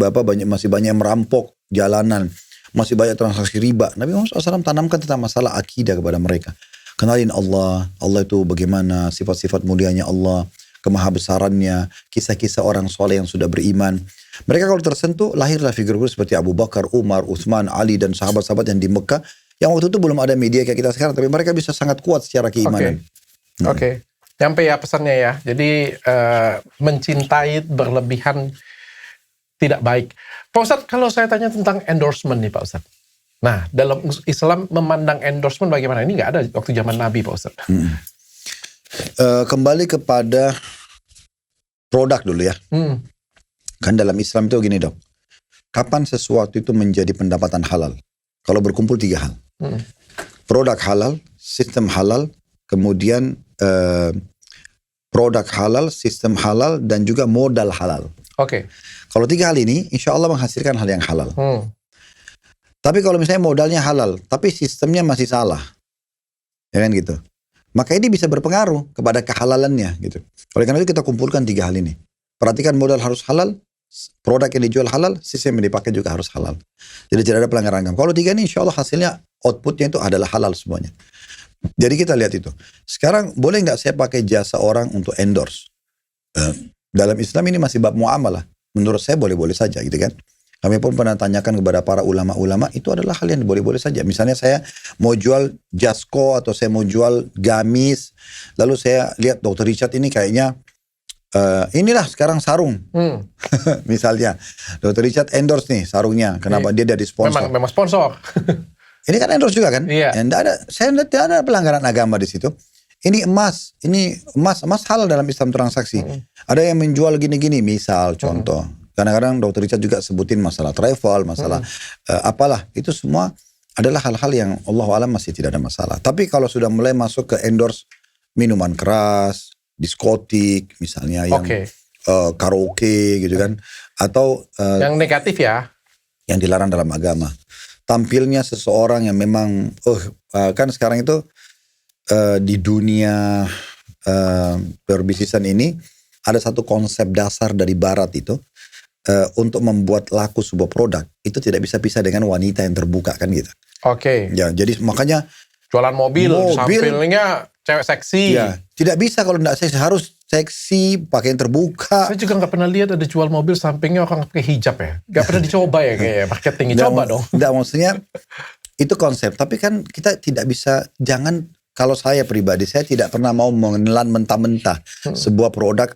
B: banyak yang merampok jalanan, masih banyak transaksi riba. Nabi Muhammad SAW tanamkan tentang masalah akidah kepada mereka. Kenalin Allah itu bagaimana, sifat-sifat mulianya Allah, kemahabesarannya, kisah-kisah orang soleh yang sudah beriman. Mereka kalau tersentuh, lahirlah figur-figur seperti Abu Bakar, Umar, Utsman, Ali, dan sahabat-sahabat yang di Mekah, yang waktu itu belum ada media kayak kita sekarang, tapi mereka bisa sangat kuat secara keimanan.
A: Oke. Nyampe ya pesannya ya. Jadi mencintai berlebihan tidak baik. Pak Ustadz, kalau saya tanya tentang endorsement nih Pak Ustadz. Nah, dalam Islam memandang endorsement bagaimana? Ini nggak ada waktu zaman Nabi Pak Ustadz.
B: Kembali kepada produk dulu ya. Kan dalam Islam itu gini dok. Kapan sesuatu itu menjadi pendapatan halal? Kalau berkumpul 3 hal. Produk halal, sistem halal, kemudian produk halal, sistem halal, dan juga modal halal.
A: Oke.
B: Kalau 3 hal ini, insya Allah menghasilkan hal yang halal. Tapi kalau misalnya modalnya halal, tapi sistemnya masih salah, ya kan gitu. Maka ini bisa berpengaruh kepada kehalalannya gitu. Oleh karena itu kita kumpulkan 3 hal ini. Perhatikan modal harus halal, produk yang dijual halal, sistem yang dipakai juga harus halal. Jadi tidak ada pelanggaran agama. Kalau 3 ini insya Allah hasilnya, outputnya itu adalah halal semuanya. Jadi kita lihat itu. Sekarang boleh nggak saya pakai jasa orang untuk endorse? Dalam Islam ini masih bab muamalah. Menurut saya boleh-boleh saja gitu kan. Kami pun pernah tanyakan kepada para ulama-ulama, itu adalah hal yang boleh-boleh saja. Misalnya saya mau jual jasko atau saya mau jual gamis, lalu saya lihat Dr. Richard ini kayaknya inilah sekarang sarung. Misalnya Dr. Richard endorse nih sarungnya. Kenapa? Dia dari sponsor.
A: Memang sponsor.
B: Ini kan endorse juga kan?
A: Iya.
B: Saya tidak ada pelanggaran agama di situ. Ini emas halal dalam Islam transaksi. Ada yang menjual gini-gini, misal contoh. Kadang-kadang Dr. Richard juga sebutin masalah travel, masalah apalah. Itu semua adalah hal-hal yang Allah alam masih tidak ada masalah. Tapi kalau sudah mulai masuk ke endorse minuman keras, diskotik misalnya, yang karaoke gitu kan. Atau
A: yang negatif ya.
B: Yang dilarang dalam agama. Tampilnya seseorang yang memang, kan sekarang itu di dunia perbisnisan ini, ada satu konsep dasar dari barat itu, untuk membuat laku sebuah produk itu tidak bisa pisah dengan wanita yang terbuka kan gitu. Ya, jadi makanya
A: jualan mobil sampingnya cewek seksi.
B: Ya, tidak bisa kalau tidak seksi, harus seksi, pakai yang terbuka.
A: Saya juga nggak pernah lihat ada jual mobil sampingnya orang pakai hijab ya. Nggak pernah dicoba ya kayak marketingnya. Coba dong.
B: Enggak, maksudnya itu konsep. Tapi kan kita tidak bisa, kalau saya pribadi, saya tidak pernah mau menelan mentah-mentah sebuah produk,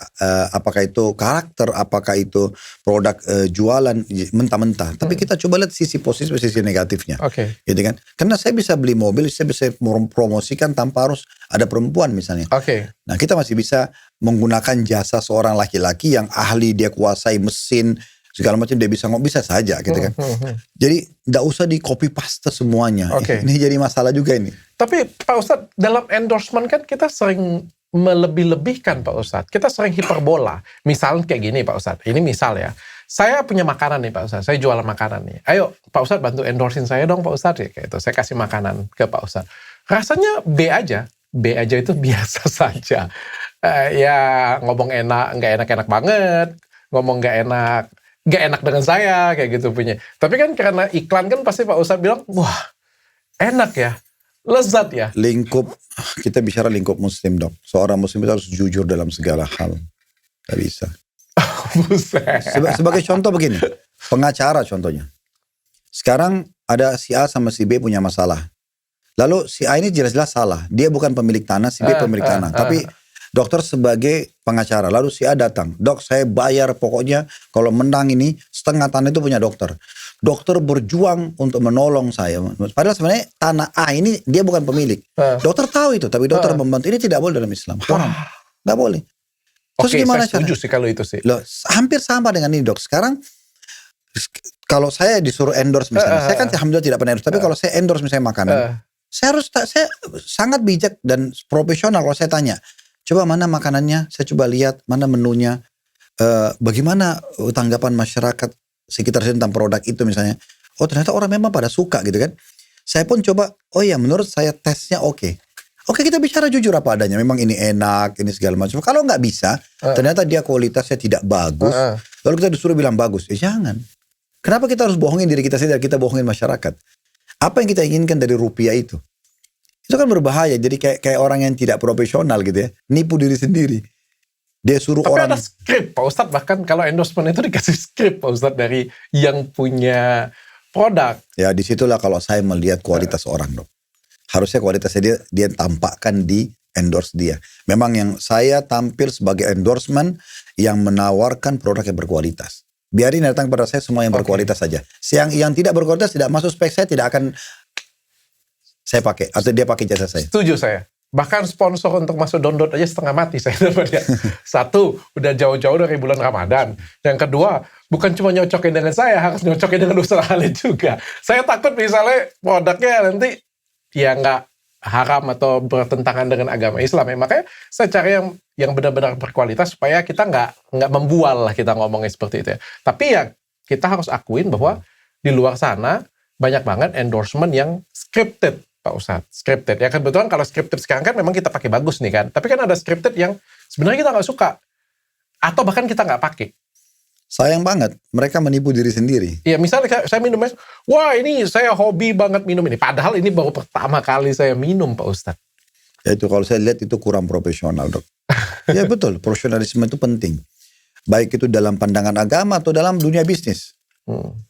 B: apakah itu karakter, apakah itu produk jualan mentah-mentah. Tapi kita coba lihat sisi positif, sisi negatifnya. Gitu kan? Karena saya bisa beli mobil, saya bisa promosikan tanpa harus ada perempuan misalnya. Nah, kita masih bisa menggunakan jasa seorang laki-laki yang ahli, dia kuasai mesin, segala macam, dia bisa saja gitu kan. Jadi tidak usah di copy paste semuanya. Ini jadi masalah juga ini.
A: Tapi Pak Ustadz, dalam endorsement kan kita sering melebih-lebihkan Pak Ustadz. Kita sering hiperbola. Misalnya kayak gini Pak Ustadz. Ini misal ya. Saya punya makanan nih Pak Ustadz. Saya jualan makanan nih. Ayo Pak Ustadz bantu endorsein saya dong Pak Ustadz. Ya, kayak itu. Saya kasih makanan ke Pak Ustadz. Rasanya B aja. B aja itu biasa saja. Ya ngomong enak, nggak enak-enak banget. Ngomong nggak enak dengan saya kayak gitu punya. Tapi kan karena iklan kan pasti Pak Ustadz bilang, wah enak ya. lezat ya.
B: Lingkup, kita bicara lingkup muslim dok. Seorang muslim itu harus jujur dalam segala hal. Gak bisa.
A: Buset.
B: Sebagai contoh begini, pengacara contohnya. Sekarang ada si A sama si B punya masalah. Lalu si A ini jelas-jelas salah. Dia bukan pemilik tanah, si B pemilik tanah. Tapi dokter sebagai pengacara. Lalu si A datang. Dok, saya bayar pokoknya kalau menang ini setengah tanah itu punya dokter. Dokter berjuang untuk menolong saya. Padahal sebenarnya tanah A ini dia bukan pemilik. Dokter tahu itu, tapi dokter membantu. Ini tidak boleh dalam Islam. Haram. Nggak boleh. Terus
A: Oke,
B: gimana
A: saya setuju sih kalau itu sih.
B: Loh, hampir sama dengan ini dok. Sekarang kalau saya disuruh endorse misalnya, saya kan alhamdulillah tidak pernah endorse. Tapi kalau saya endorse misalnya makanan, saya sangat bijak dan profesional kalau saya tanya. Coba mana makanannya, saya coba lihat mana menunya, bagaimana tanggapan masyarakat sekitar tentang produk itu misalnya. Oh ternyata orang memang pada suka gitu kan. Saya pun coba, oh ya menurut saya tesnya oke. Oke kita bicara jujur apa adanya. Memang ini enak, ini segala macam. Kalau nggak bisa, ternyata dia kualitasnya tidak bagus. Lalu kita disuruh bilang bagus. Jangan. Kenapa kita harus bohongin diri kita sendiri, kita bohongin masyarakat? Apa yang kita inginkan dari rupiah itu? Itu kan berbahaya. Jadi kayak orang yang tidak profesional gitu ya. Nipu diri sendiri. Dia suruh
A: Tapi
B: orang.
A: ada skrip Pak Ustadz. Bahkan kalau endorsement itu dikasih skrip Pak Ustadz dari yang punya produk.
B: Ya disitulah kalau saya melihat kualitas orang dok. Harusnya kualitasnya dia tampakkan di endorse dia. Memang yang saya tampil sebagai endorsement yang menawarkan produk yang berkualitas. Biarin datang pada saya semua yang berkualitas saja. Yang tidak berkualitas tidak masuk spek saya tidak akan saya pakai. Atau dia pakai jasa saya.
A: Setuju saya. Bahkan sponsor untuk masuk download aja setengah mati saya dapat ya. Satu, udah jauh-jauh dari bulan Ramadan. Yang kedua, bukan cuma nyocokin dengan saya, harus nyocokin dengan Ustaz Khalid juga. Saya takut misalnya produknya nanti ya nggak haram atau bertentangan dengan agama Islam ya. Makanya saya cari yang benar-benar berkualitas supaya kita nggak membual lah kita ngomongnya seperti itu ya. Tapi ya kita harus akuin bahwa di luar sana banyak banget endorsement yang scripted Pak Ustadz. Scripted ya kan, kebetulan kalau scripted sekarang kan memang kita pakai bagus nih kan. Tapi kan ada scripted yang sebenarnya kita nggak suka atau bahkan kita nggak pakai.
B: Sayang banget, mereka menipu diri sendiri.
A: Ya misalnya saya minum, wah ini saya hobi banget minum ini. Padahal ini baru pertama kali saya minum Pak Ustadz.
B: Ya itu kalau saya lihat itu kurang profesional dok. Ya betul, profesionalisme itu penting. Baik itu dalam pandangan agama atau dalam dunia bisnis.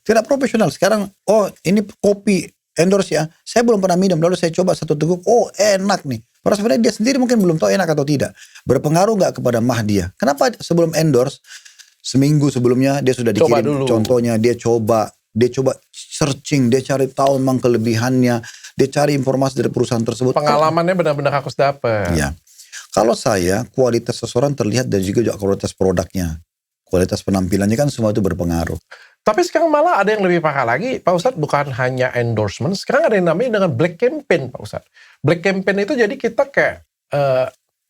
B: Tidak profesional. Sekarang, oh ini kopi endorse ya. Saya belum pernah minum, lalu saya coba satu teguk, oh enak nih. Padahal sebenarnya dia sendiri mungkin belum tahu enak atau tidak. Berpengaruh nggak kepada mah dia? Kenapa sebelum endorse? Seminggu sebelumnya dia sudah dikirim contohnya, dia coba searching, dia cari tahu memang kelebihannya, dia cari informasi dari perusahaan tersebut.
A: Pengalamannya benar-benar harus dapat.
B: Ya. Kalau saya, kualitas seseorang terlihat dari juga kualitas produknya. Kualitas penampilannya kan semua itu berpengaruh.
A: Tapi sekarang malah ada yang lebih parah lagi, Pak Ustadz, bukan hanya endorsement, sekarang ada yang namanya dengan black campaign, Pak Ustadz. Black campaign itu jadi kita kayak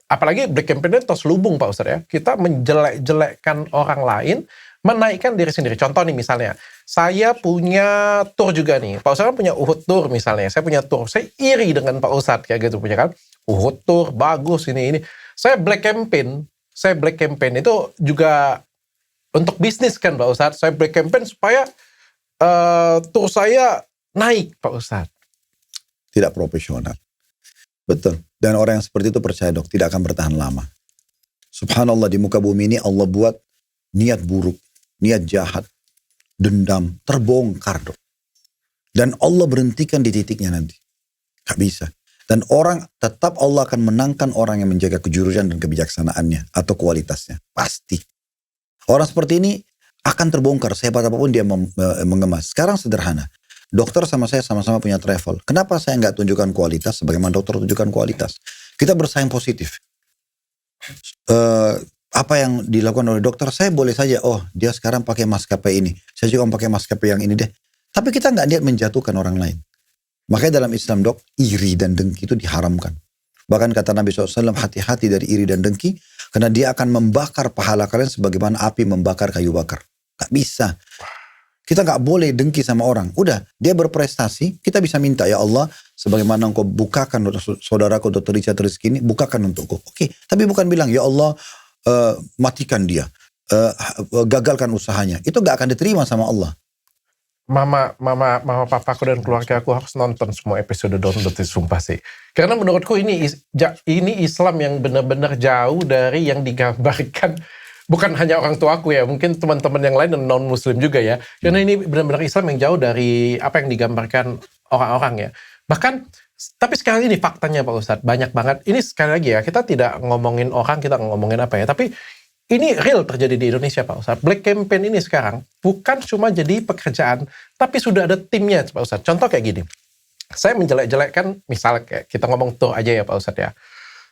A: apalagi black campaign itu terselubung Pak Ustadz ya. Kita menjelek-jelekkan orang lain, menaikkan diri sendiri. Contoh nih misalnya, saya punya tour juga nih. Pak Ustadz kan punya Uhud Tour misalnya. Saya punya tour, saya iri dengan Pak Ustadz kayak gitu punya kan. Uhud Tour, bagus ini. Saya black campaign itu juga untuk bisnis kan Pak Ustadz. Saya black campaign supaya tour saya naik Pak Ustadz.
B: Tidak profesional. Betul. Dan orang yang seperti itu percaya dok, tidak akan bertahan lama. Subhanallah di muka bumi ini Allah buat niat buruk, niat jahat, dendam, terbongkar dok. Dan Allah berhentikan di titiknya nanti. Gak bisa. Dan orang tetap Allah akan menangkan orang yang menjaga kejujuran dan kebijaksanaannya atau kualitasnya. Pasti. Orang seperti ini akan terbongkar sehebat apapun dia mengemas. Sekarang sederhana. Dokter sama saya sama-sama punya travel. Kenapa saya nggak tunjukkan kualitas sebagaimana dokter tunjukkan kualitas? Kita bersaing positif. Apa yang dilakukan oleh dokter, saya boleh saja, oh dia sekarang pakai maskapai ini. Saya juga pakai maskapai yang ini deh. Tapi kita nggak niat menjatuhkan orang lain. Makanya dalam Islam dok, iri dan dengki itu diharamkan. Bahkan kata Nabi SAW, hati-hati dari iri dan dengki. Karena dia akan membakar pahala kalian sebagaimana api membakar kayu bakar. Gak bisa. Kita gak boleh dengki sama orang. Udah, dia berprestasi, kita bisa minta, ya Allah, sebagaimana engkau bukakan saudaraku Dr. Richard rezeki ini, bukakan untukku. Oke, tapi bukan bilang, ya Allah, matikan dia, gagalkan usahanya. Itu gak akan diterima sama Allah.
A: mama papaku dan keluarga aku harus nonton semua episode Download itu, sumpah sih. Karena menurutku ini Islam yang benar-benar jauh dari yang digambarkan. Bukan hanya orang tuaku ya, mungkin teman-teman yang lain dan non-muslim juga ya. Karena ini benar-benar Islam yang jauh dari apa yang digambarkan orang-orang ya. Bahkan, tapi sekarang ini faktanya Pak Ustadz, banyak banget. Ini sekali lagi ya, kita tidak ngomongin orang, kita ngomongin apa ya. Tapi ini real terjadi di Indonesia Pak Ustadz. Black Campaign ini sekarang bukan cuma jadi pekerjaan, tapi sudah ada timnya Pak Ustadz. Contoh kayak gini, saya menjelek-jelekkan, misalnya kayak kita ngomong tour aja ya Pak Ustadz ya.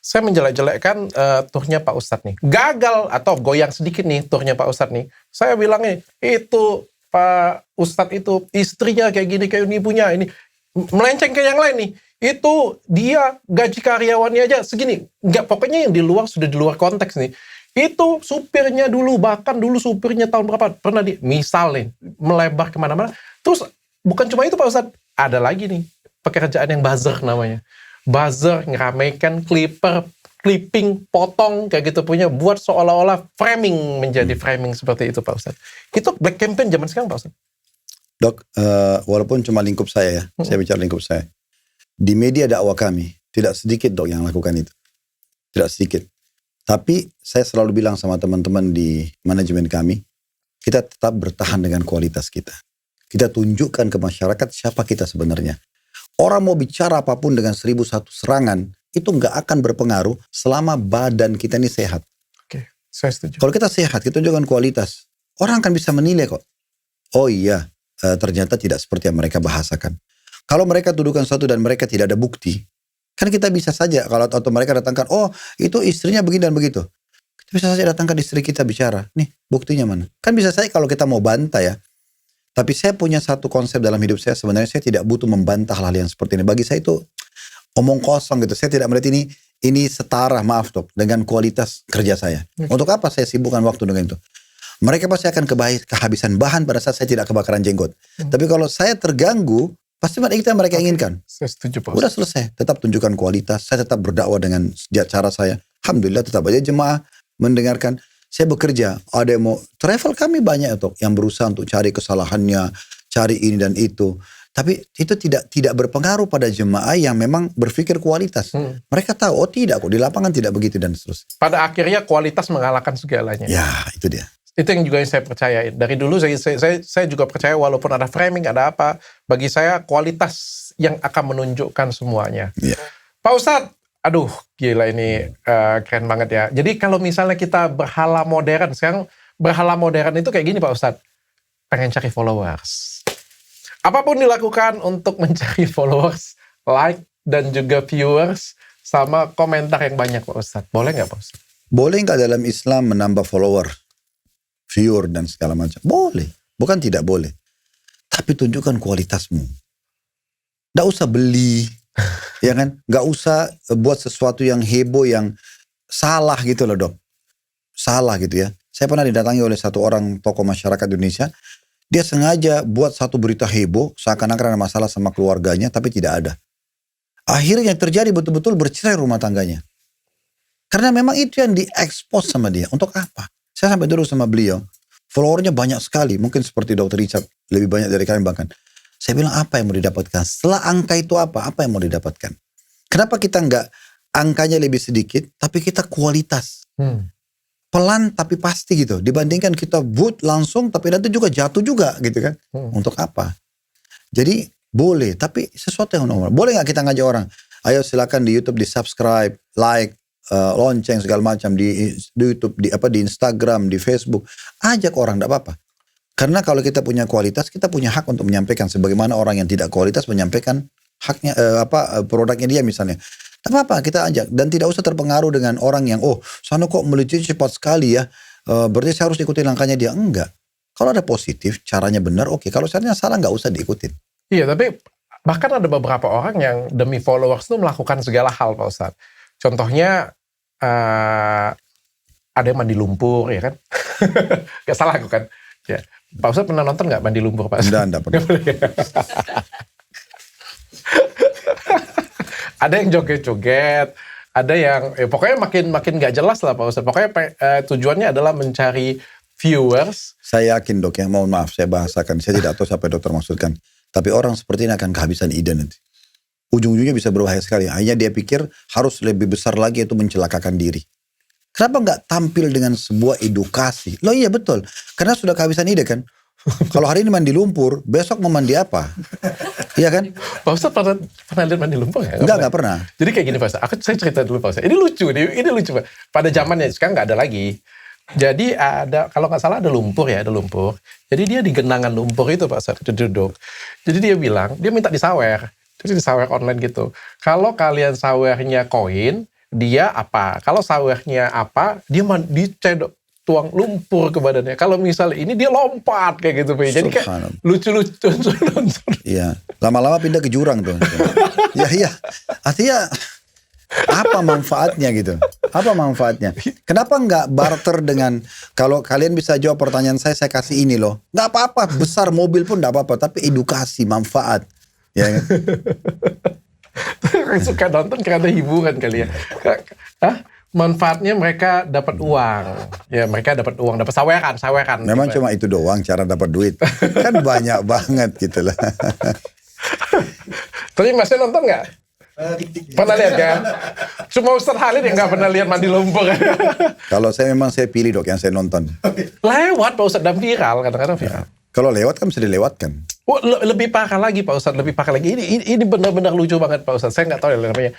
A: Saya menjelek-jelekkan turnya Pak Ustadz nih. Gagal atau goyang sedikit nih turnya Pak Ustadz nih. Saya bilangnya, itu Pak Ustadz itu istrinya kayak gini, kayak ibunya ini. Melenceng ke yang lain nih. Itu dia gaji karyawannya aja segini. Enggak, pokoknya yang di luar sudah di luar konteks nih. Itu supirnya dulu, bahkan dulu supirnya tahun berapa, pernah misal nih, melebar kemana-mana. Terus bukan cuma itu Pak Ustadz, ada lagi nih pekerjaan yang buzzer namanya. Buzzer, ngeramaikan, clipping, potong, kayak gitu punya, buat seolah-olah framing, menjadi framing seperti itu Pak Ustadz. Itu Black Campaign zaman sekarang Pak Ustadz.
B: Dok, walaupun cuma lingkup saya ya, saya bicara lingkup saya. Di media dakwah kami, tidak sedikit Dok yang lakukan itu. Tidak sedikit. Tapi saya selalu bilang sama teman-teman di manajemen kami, kita tetap bertahan dengan kualitas kita. Kita tunjukkan ke masyarakat siapa kita sebenarnya. Orang mau bicara apapun dengan 1001 serangan, itu nggak akan berpengaruh selama badan kita ini sehat.
A: Oke, saya setuju.
B: Kalau kita sehat, kita tunjukkan kualitas. Orang akan bisa menilai kok. Oh iya, ternyata tidak seperti yang mereka bahasakan. Kalau mereka tuduhkan sesuatu dan mereka tidak ada bukti, kan kita bisa saja, kalau atau mereka datangkan, oh itu istrinya begini dan begitu. Kita bisa saja datangkan istri kita bicara, nih buktinya mana. Kan bisa saja kalau kita mau bantah ya. Tapi saya punya satu konsep dalam hidup saya, sebenarnya saya tidak butuh membantah hal-hal yang seperti ini. Bagi saya itu omong kosong gitu. Saya tidak melihat ini setara, maaf Dok, dengan kualitas kerja saya. Untuk apa saya sibukkan waktu dengan itu? Mereka pasti akan kehabisan bahan pada saat saya tidak kebakaran jenggot. Tapi kalau saya terganggu, pasti itu yang mereka inginkan.
A: Saya setuju Pak.
B: Udah selesai. Tetap tunjukkan kualitas. Saya tetap berdakwah dengan cara saya. Alhamdulillah tetap aja jemaah mendengarkan. Saya bekerja, ada yang mau travel, kami banyak tuh yang berusaha untuk cari kesalahannya, cari ini dan itu. Tapi itu tidak berpengaruh pada jemaah yang memang berpikir kualitas. Mereka tahu, oh tidak kok, di lapangan tidak begitu dan seterusnya.
A: Pada akhirnya kualitas mengalahkan segalanya.
B: Ya, itu dia.
A: Itu yang juga saya percaya. Dari dulu saya juga percaya walaupun ada framing, ada apa, bagi saya kualitas yang akan menunjukkan semuanya.
B: Ya.
A: Pak Ustadz, aduh, gila ini keren banget ya. Jadi kalau misalnya kita berhala modern, sekarang berhala modern itu kayak gini Pak Ustadz. Pengen cari followers. Apapun dilakukan untuk mencari followers, like, dan juga viewers, sama komentar yang banyak Pak Ustadz. Boleh nggak Pak Ustadz?
B: Boleh nggak dalam Islam menambah follower, viewer, dan segala macam? Boleh. Bukan tidak boleh. Tapi tunjukkan kualitasmu. Nggak usah beli. Ya kan, nggak usah buat sesuatu yang heboh yang salah gitu loh Dok, salah gitu ya. Saya pernah didatangi oleh satu orang tokoh masyarakat Indonesia, dia sengaja buat satu berita heboh seakan-akan ada masalah sama keluarganya, tapi tidak ada. Akhirnya terjadi betul-betul bercerai rumah tangganya, karena memang itu yang diekspos sama dia. Untuk apa? Saya sampai dulu sama beliau, followernya banyak sekali, mungkin seperti Dr. Richard, lebih banyak dari kalian bahkan. Saya bilang, apa yang mau didapatkan? Setelah angka itu apa yang mau didapatkan? Kenapa kita nggak angkanya lebih sedikit, tapi kita kualitas? Pelan tapi pasti gitu. Dibandingkan kita boot langsung, tapi nanti juga jatuh juga gitu kan. Untuk apa? Jadi boleh, tapi sesuatu yang normal. Boleh nggak kita ngajak orang? Ayo silakan di YouTube di subscribe, like, lonceng segala macam di YouTube, di Instagram, di Facebook. Ajak orang, nggak apa-apa. Karena kalau kita punya kualitas, kita punya hak untuk menyampaikan. Sebagaimana orang yang tidak kualitas menyampaikan haknya, produknya dia misalnya. Tak apa-apa, kita ajak. Dan tidak usah terpengaruh dengan orang yang, oh sana kok melejit cepat sekali ya, berarti saya harus ikutin langkahnya dia. Enggak. Kalau ada positif, caranya benar, oke. Kalau caranya salah, nggak usah diikutin.
A: Iya, tapi bahkan ada beberapa orang yang demi followers itu melakukan segala hal Pak Ustadz. Contohnya, ada yang mandi lumpur, ya kan? Gak salah aku kan? Ya. Pak Ustadz pernah nonton nggak mandi lumpur Pak?
B: Enggak pernah.
A: Ada yang joget-joget, ada yang pokoknya makin nggak jelas lah Pak Ustadz. Pokoknya tujuannya adalah mencari viewers.
B: Saya yakin dok, yang mohon maaf saya bahasakan, saya tidak tahu siapa yang dokter maksudkan. Tapi orang seperti ini akan kehabisan ide nanti. Ujung-ujungnya bisa berbahaya sekali. Akhirnya dia pikir harus lebih besar lagi itu mencelakakan diri. Kenapa nggak tampil dengan sebuah edukasi? Loh iya betul, karena sudah kehabisan ide kan. Kalau hari ini mandi lumpur, besok mau mandi apa? Iya kan?
A: Pak Ustadz pernah lihat mandi lumpur ya?
B: Enggak pernah.
A: Jadi kayak gini Pak Ustadz, saya cerita dulu Pak Ustadz. Ini lucu Pak. Pada zamannya sekarang nggak ada lagi. Jadi ada, kalau nggak salah ada lumpur. Jadi dia di genangan lumpur itu Pak Ustadz, duduk. Jadi dia bilang, dia minta disawer. Jadi disawer online gitu. Kalau kalian sawernya koin, dia apa? Kalau sawernya apa, dia dicedok tuang lumpur ke badannya. Kalau misalnya ini dia lompat kayak gitu. Jadi kayak lucu-lucu nonton.
B: Iya, lama-lama pindah ke jurang tuh. Iya. Artinya apa manfaatnya gitu? Apa manfaatnya? Kenapa nggak barter dengan, kalau kalian bisa jawab pertanyaan saya kasih ini loh. Nggak apa-apa, besar mobil pun nggak apa-apa. Tapi edukasi, manfaat. Ya kan?
A: Suka nonton karena hiburan kali ya. Manfaatnya mereka dapat uang. Ya mereka dapat uang, dapat saweran.
B: Memang cuma itu doang cara dapat duit. Kan banyak banget gitu lah.
A: Tapi masih nonton nggak? Pernah lihat kan? Cuma Ustadz Khalid yang nggak pernah lihat mandi lumpur.
B: Kalau saya memang saya pilih dok yang saya nonton.
A: Lewat Pak Ustadz, dan viral, kadang-kadang viral.
B: Kalau lewat kan bisa dilewatkan.
A: Oh, lebih parah lagi Pak Ustadz, lebih parah lagi. Ini benar-benar lucu banget Pak Ustadz. Saya nggak tahu ya namanya.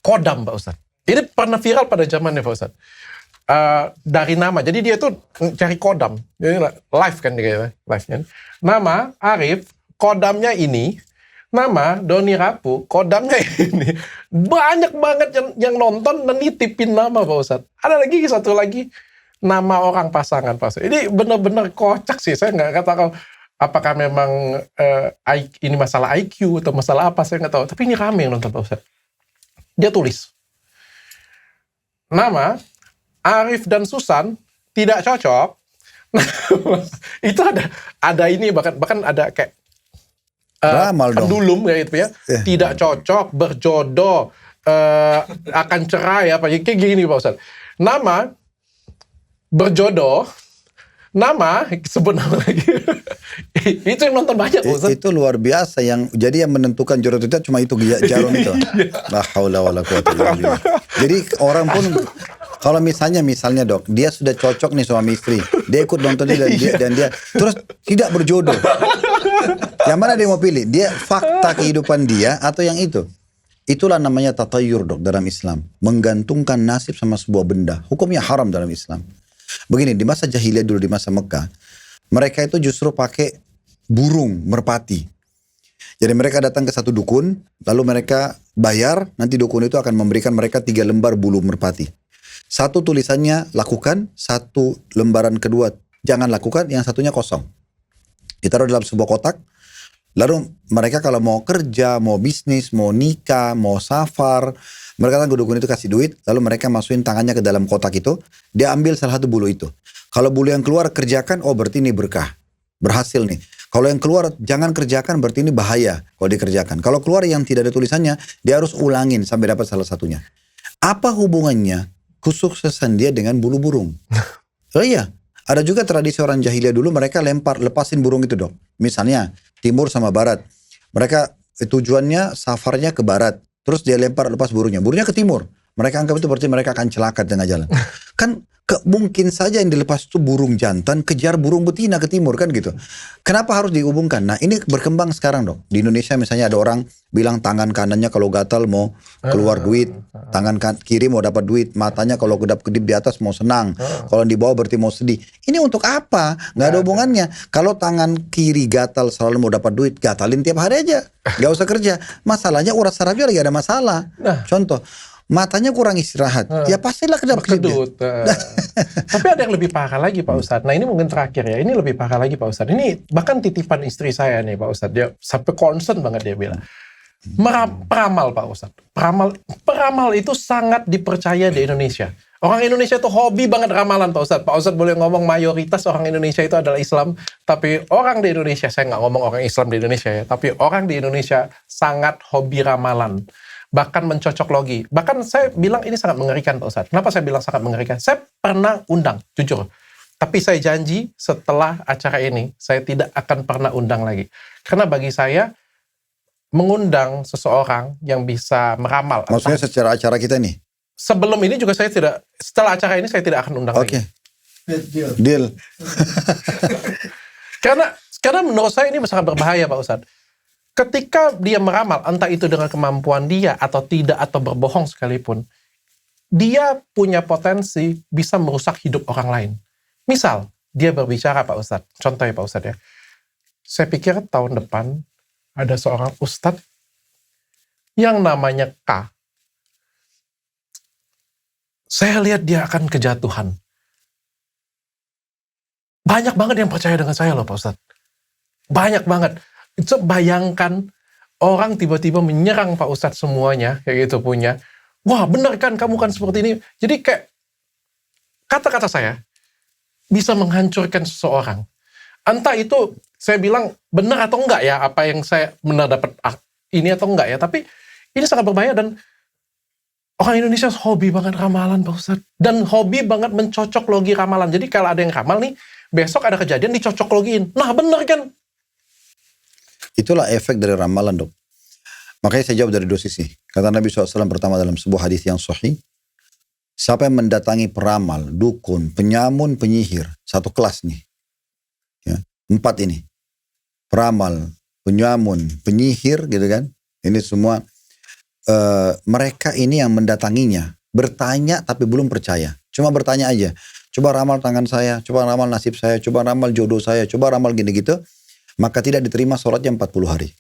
A: Kodam Pak Ustadz. Ini pernah viral pada zamannya Pak Ustadz. Dari nama, jadi dia tuh cari kodam. Jadi live kan dia, live kan. Nama Arif, kodamnya ini. Nama Doni Rapu, kodamnya ini. Banyak banget yang nonton dan nitipin nama Pak Ustadz. Ada lagi satu lagi, nama orang pasangan Pak Ustadz. Ini benar-benar kocak sih. Saya nggak tahu apakah memang ini masalah IQ atau masalah apa, saya nggak tahu. Tapi ini rame yang nonton Pak Ustadz. Dia tulis, nama Arif dan Susan tidak cocok. Itu ada ini bahkan ada kayak pendulum kayak gitu ya. Tidak cocok, berjodoh, akan cerai apa kayak gini Pak Ustadz. Nama berjodoh, nama sebut nama lagi. Itu yang nonton banyak Pak Ustadz.
B: Itu luar biasa, jadi yang menentukan jodoh itu cuma itu jarum itu. La haula wala quwata illa billah. Jadi orang pun kalau misalnya dok, dia sudah cocok nih suami istri, dia ikut nonton dan dia terus tidak berjodoh. Yang mana dia mau pilih? Dia fakta kehidupan dia atau yang itu? Itulah namanya tatayur dok dalam Islam. Menggantungkan nasib sama sebuah benda. Hukumnya haram dalam Islam. Begini, di masa jahiliyah dulu, di masa Mekah, mereka itu justru pakai burung merpati. Jadi mereka datang ke satu dukun, lalu mereka bayar, nanti dukun itu akan memberikan mereka 3 lembar bulu merpati. Satu tulisannya lakukan, satu lembaran kedua jangan lakukan, yang satunya kosong. Ditaruh dalam sebuah kotak, lalu mereka kalau mau kerja, mau bisnis, mau nikah, mau safar, mereka kan ke dukun itu kasih duit, lalu mereka masukin tangannya ke dalam kotak itu, dia ambil salah satu bulu itu. Kalau bulu yang keluar kerjakan, oh berarti ini berkah, berhasil nih. Kalau yang keluar jangan kerjakan, berarti ini bahaya kalau dikerjakan. Kalau keluar yang tidak ada tulisannya, dia harus ulangin sampai dapat salah satunya. Apa hubungannya kesuksesan dia dengan bulu burung? Oh iya, ada juga tradisi orang jahiliyah dulu, mereka lepasin burung itu dok. Misalnya timur sama barat, mereka tujuannya safarnya ke barat, terus dia lepas burungnya ke timur. Mereka anggap itu berarti mereka akan celaka di tengah jalan. Kan mungkin saja yang dilepas itu burung jantan kejar burung betina ke timur kan gitu. Kenapa harus dihubungkan? Nah ini berkembang sekarang dok. Di Indonesia misalnya ada orang bilang tangan kanannya kalau gatal mau keluar duit, tangan kiri mau dapat duit, matanya kalau kedap-kedip di atas mau senang, kalau di bawah berarti mau sedih. Ini untuk apa? Nggak ada hubungannya. Kalau tangan kiri gatal selalu mau dapat duit, gatalin tiap hari aja, nggak usah kerja. Masalahnya urat sarafnya lagi ada masalah. Contoh, matanya kurang istirahat, ya pastilah kedap-kedip.
A: Tapi ada yang lebih parah lagi Pak Ustadz. Nah ini mungkin terakhir ya, ini lebih parah lagi Pak Ustadz. Ini bahkan titipan istri saya nih Pak Ustadz, dia sampai concern banget dia bilang. Peramal Pak Ustadz. Peramal itu sangat dipercaya di Indonesia. Orang Indonesia itu hobi banget ramalan Pak Ustadz. Pak Ustadz boleh ngomong mayoritas orang Indonesia itu adalah Islam. Tapi orang di Indonesia, saya nggak ngomong orang Islam di Indonesia ya, tapi orang di Indonesia sangat hobi ramalan. Bahkan mencocok logi. Bahkan saya bilang ini sangat mengerikan Pak Ustadz. Kenapa saya bilang sangat mengerikan? Saya pernah undang, jujur. Tapi saya janji setelah acara ini, saya tidak akan pernah undang lagi. Karena bagi saya, mengundang seseorang yang bisa meramal.
B: Maksudnya secara acara kita nih?
A: Sebelum ini juga saya tidak, setelah acara ini saya tidak akan undang lagi.
B: Deal.
A: Karena menurut saya ini sangat berbahaya Pak Ustadz. Ketika dia meramal, entah itu dengan kemampuan dia atau tidak, atau berbohong sekalipun, dia punya potensi bisa merusak hidup orang lain. Misal, dia berbicara Pak Ustadz, contoh ya Pak Ustadz ya, saya pikir tahun depan ada seorang Ustadz yang namanya K. Saya lihat dia akan kejatuhan. Banyak banget yang percaya dengan saya loh Pak Ustadz. Banyak banget. Itu bayangkan orang tiba-tiba menyerang Pak Ustadz semuanya, kayak gitu punya. Wah bener kan kamu kan seperti ini. Jadi kayak kata-kata saya bisa menghancurkan seseorang. Entah itu saya bilang benar atau enggak ya, apa yang saya benar dapat ini atau enggak ya. Tapi ini sangat berbahaya dan orang Indonesia hobi banget ramalan Pak Ustadz. Dan hobi banget mencocok logi ramalan. Jadi kalau ada yang ramal nih, besok ada kejadian dicocok logiin. Nah bener kan?
B: Itulah efek dari ramalan dok. Makanya saya jawab dari dua sisi. Kata Nabi SAW pertama dalam sebuah hadis yang sahih, siapa yang mendatangi peramal, dukun, penyamun, penyihir, satu kelas nih. Ya, 4 ini. Peramal, penyamun, penyihir gitu kan. Ini semua mereka ini yang mendatanginya. Bertanya tapi belum percaya. Cuma bertanya aja. Coba ramal tangan saya, coba ramal nasib saya, coba ramal jodoh saya, coba ramal gini gitu. Maka tidak diterima sholatnya 40 hari.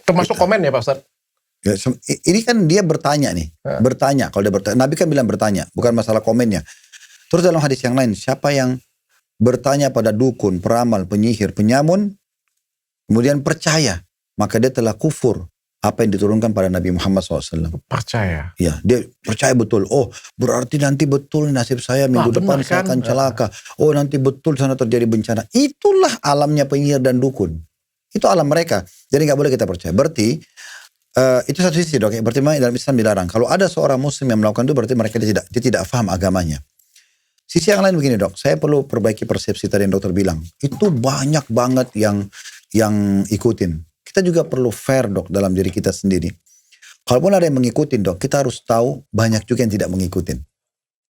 A: Termasuk komen ya Pak Ustadz?
B: Ya, ini kan dia bertanya nih. Bertanya. Kalau dia bertanya. Nabi kan bilang bertanya. Bukan masalah komennya. Terus dalam hadis yang lain. Siapa yang bertanya pada dukun, peramal, penyihir, penyamun. Kemudian percaya. Maka dia telah kufur. Apa yang diturunkan pada Nabi Muhammad SAW.
A: Percaya?
B: Ya, dia percaya betul. Oh, berarti nanti betul nasib saya minggu depan saya akan celaka. Oh, nanti betul sana terjadi bencana. Itulah alamnya penyihir dan dukun. Itu alam mereka. Jadi nggak boleh kita percaya. Berarti itu satu sisi dok. Berarti dalam Islam dilarang. Kalau ada seorang muslim yang melakukan itu berarti mereka dia tidak paham agamanya. Sisi yang lain begini dok. Saya perlu perbaiki persepsi tadi yang dokter bilang. Itu banyak banget yang ikutin. Kita juga perlu fair dok dalam diri kita sendiri. Kalaupun ada yang mengikutin dok, kita harus tahu banyak juga yang tidak mengikutin.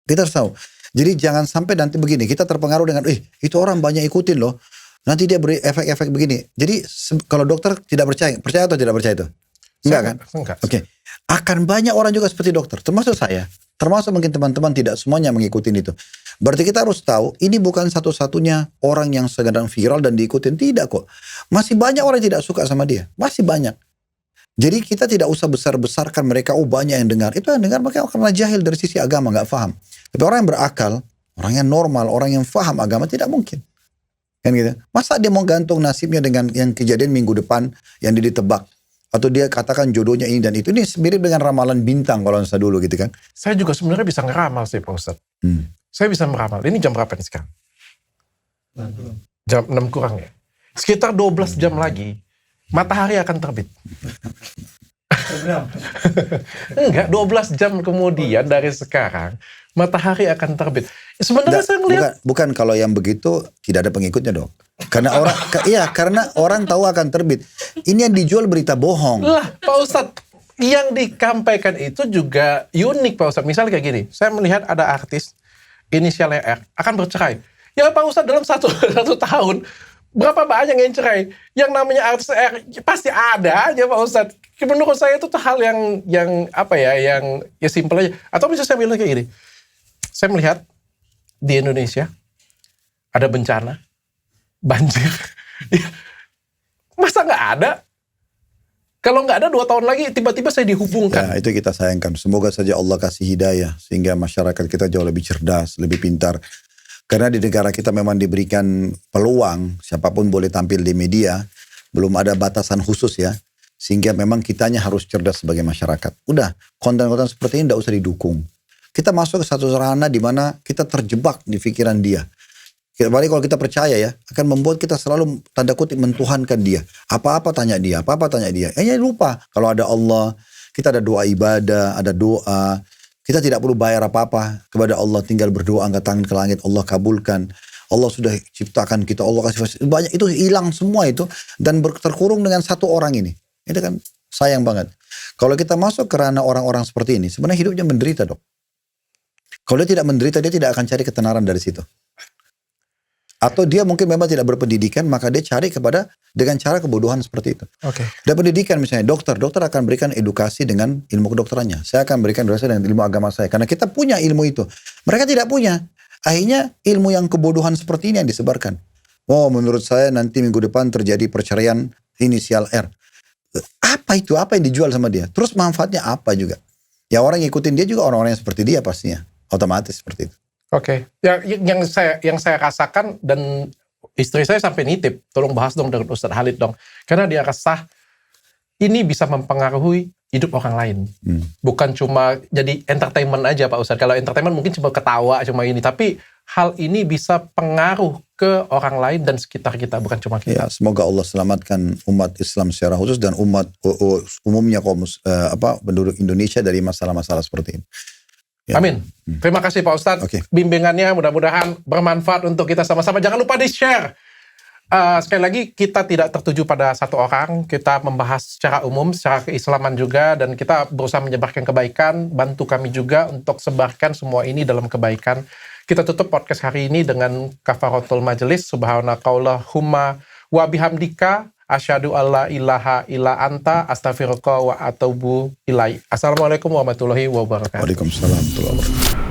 B: Kita harus tahu. Jadi jangan sampai nanti begini, kita terpengaruh dengan, itu orang banyak ikutin loh. Nanti dia beri efek-efek begini. Jadi kalau dokter tidak percaya atau tidak percaya itu? Enggak kan?
A: Enggak.
B: Oke. Akan banyak orang juga seperti dokter, termasuk saya. Termasuk mungkin teman-teman tidak semuanya mengikuti itu. Berarti kita harus tahu, ini bukan satu-satunya orang yang sedang viral dan diikutin. Tidak kok. Masih banyak orang yang tidak suka sama dia. Masih banyak. Jadi kita tidak usah besar-besarkan mereka, banyak yang dengar. Itu yang dengar mereka karena jahil dari sisi agama, gak paham. Tapi orang yang berakal, orang yang normal, orang yang paham agama tidak mungkin. Kan gitu. Masa dia mau gantung nasibnya dengan yang kejadian minggu depan yang dia ditebak. Atau dia katakan jodohnya ini dan itu. Ini mirip dengan ramalan bintang kalau saya dulu gitu kan.
A: Saya juga sebenarnya bisa ngeramal sih Pak Ustadz. Saya bisa meramal. Ini jam berapa nih sekarang? Jam 6 kurang ya. Sekitar 12 jam lagi, matahari akan terbit. Enggak, 12 jam kemudian dari sekarang, matahari akan terbit. Sebenarnya saya ngelihat.
B: Bukan kalau yang begitu tidak ada pengikutnya dok. Karena karena orang tahu akan terbit. Ini yang dijual berita bohong.
A: Lah Pak Ustadz, yang dikampaikan itu juga unik Pak Ustadz. Misalnya kayak gini, saya melihat ada artis inisialnya R akan bercerai. Ya Pak Ustadz dalam satu tahun berapa banyak yang cerai? Yang namanya artis R pasti ada aja Pak Ustadz. Menurut saya itu tuh hal yang apa ya, yang ya simpel aja. Atau bisa saya bilang kayak gini, saya melihat di Indonesia ada bencana, banjir. Masa nggak ada? Kalau nggak ada 2 tahun lagi tiba-tiba saya dihubungkan.
B: Ya, itu kita sayangkan. Semoga saja Allah kasih hidayah sehingga masyarakat kita jauh lebih cerdas, lebih pintar. Karena di negara kita memang diberikan peluang, siapapun boleh tampil di media, belum ada batasan khusus ya. Sehingga memang kitanya harus cerdas sebagai masyarakat. Udah, konten-konten seperti ini tidak usah didukung. Kita masuk ke satu ranah di mana kita terjebak di pikiran dia. Kembali kalau kita percaya ya, akan membuat kita selalu tanda kutip mentuhankan dia. Apa-apa tanya dia, apa-apa tanya dia. Lupa kalau ada Allah, kita ada doa ibadah, ada doa. Kita tidak perlu bayar apa-apa kepada Allah, tinggal berdoa, angkat tangan ke langit, Allah kabulkan. Allah sudah ciptakan kita, Allah kasih fasilitas. Banyak itu hilang semua itu dan terkurung dengan satu orang ini. Itu kan sayang banget. Kalau kita masuk ke ranah orang-orang seperti ini, sebenarnya hidupnya menderita, Dok. Kalau dia tidak menderita, dia tidak akan cari ketenaran dari situ. Atau dia mungkin memang tidak berpendidikan, maka dia cari dengan cara kebodohan seperti itu.
A: Oke.
B: Dan pendidikan misalnya dokter akan berikan edukasi dengan ilmu kedokterannya. Saya akan berikan edukasi dengan ilmu agama saya. Karena kita punya ilmu itu. Mereka tidak punya. Akhirnya ilmu yang kebodohan seperti ini yang disebarkan. Oh, menurut saya nanti minggu depan terjadi perceraian inisial R. Apa itu? Apa yang dijual sama dia? Terus manfaatnya apa juga? Ya orang ngikutin dia juga orang-orang yang seperti dia pastinya. Otomatis seperti itu.
A: Oke. Yang saya rasakan dan istri saya sampai nitip, tolong bahas dong dengan Ustadz Khalid dong. Karena dia resah ini bisa mempengaruhi hidup orang lain. Bukan cuma jadi entertainment aja Pak Ustadz. Kalau entertainment mungkin cuma ketawa, cuma ini. Tapi hal ini bisa pengaruh ke orang lain dan sekitar kita, bukan cuma kita.
B: Ya, semoga Allah selamatkan umat Islam secara khusus dan umat umumnya penduduk Indonesia dari masalah-masalah seperti ini. Ya.
A: Amin. Terima kasih Pak Ustadz.
B: Okay.
A: Bimbingannya mudah-mudahan bermanfaat untuk kita sama-sama. Jangan lupa di-share. Sekali lagi, kita tidak tertuju pada satu orang. Kita membahas secara umum, secara keislaman juga. Dan kita berusaha menyebarkan kebaikan. Bantu kami juga untuk sebarkan semua ini dalam kebaikan. Kita tutup podcast hari ini dengan kafaratul majelis. Subhanakallahumma wa bihamdika. Asyhadu alla ilaha illa anta astaghfiruka wa atubu ilaik. Assalamualaikum warahmatullahi wabarakatuh.
B: Waalaikumsalam warahmatullahi wabarakatuh.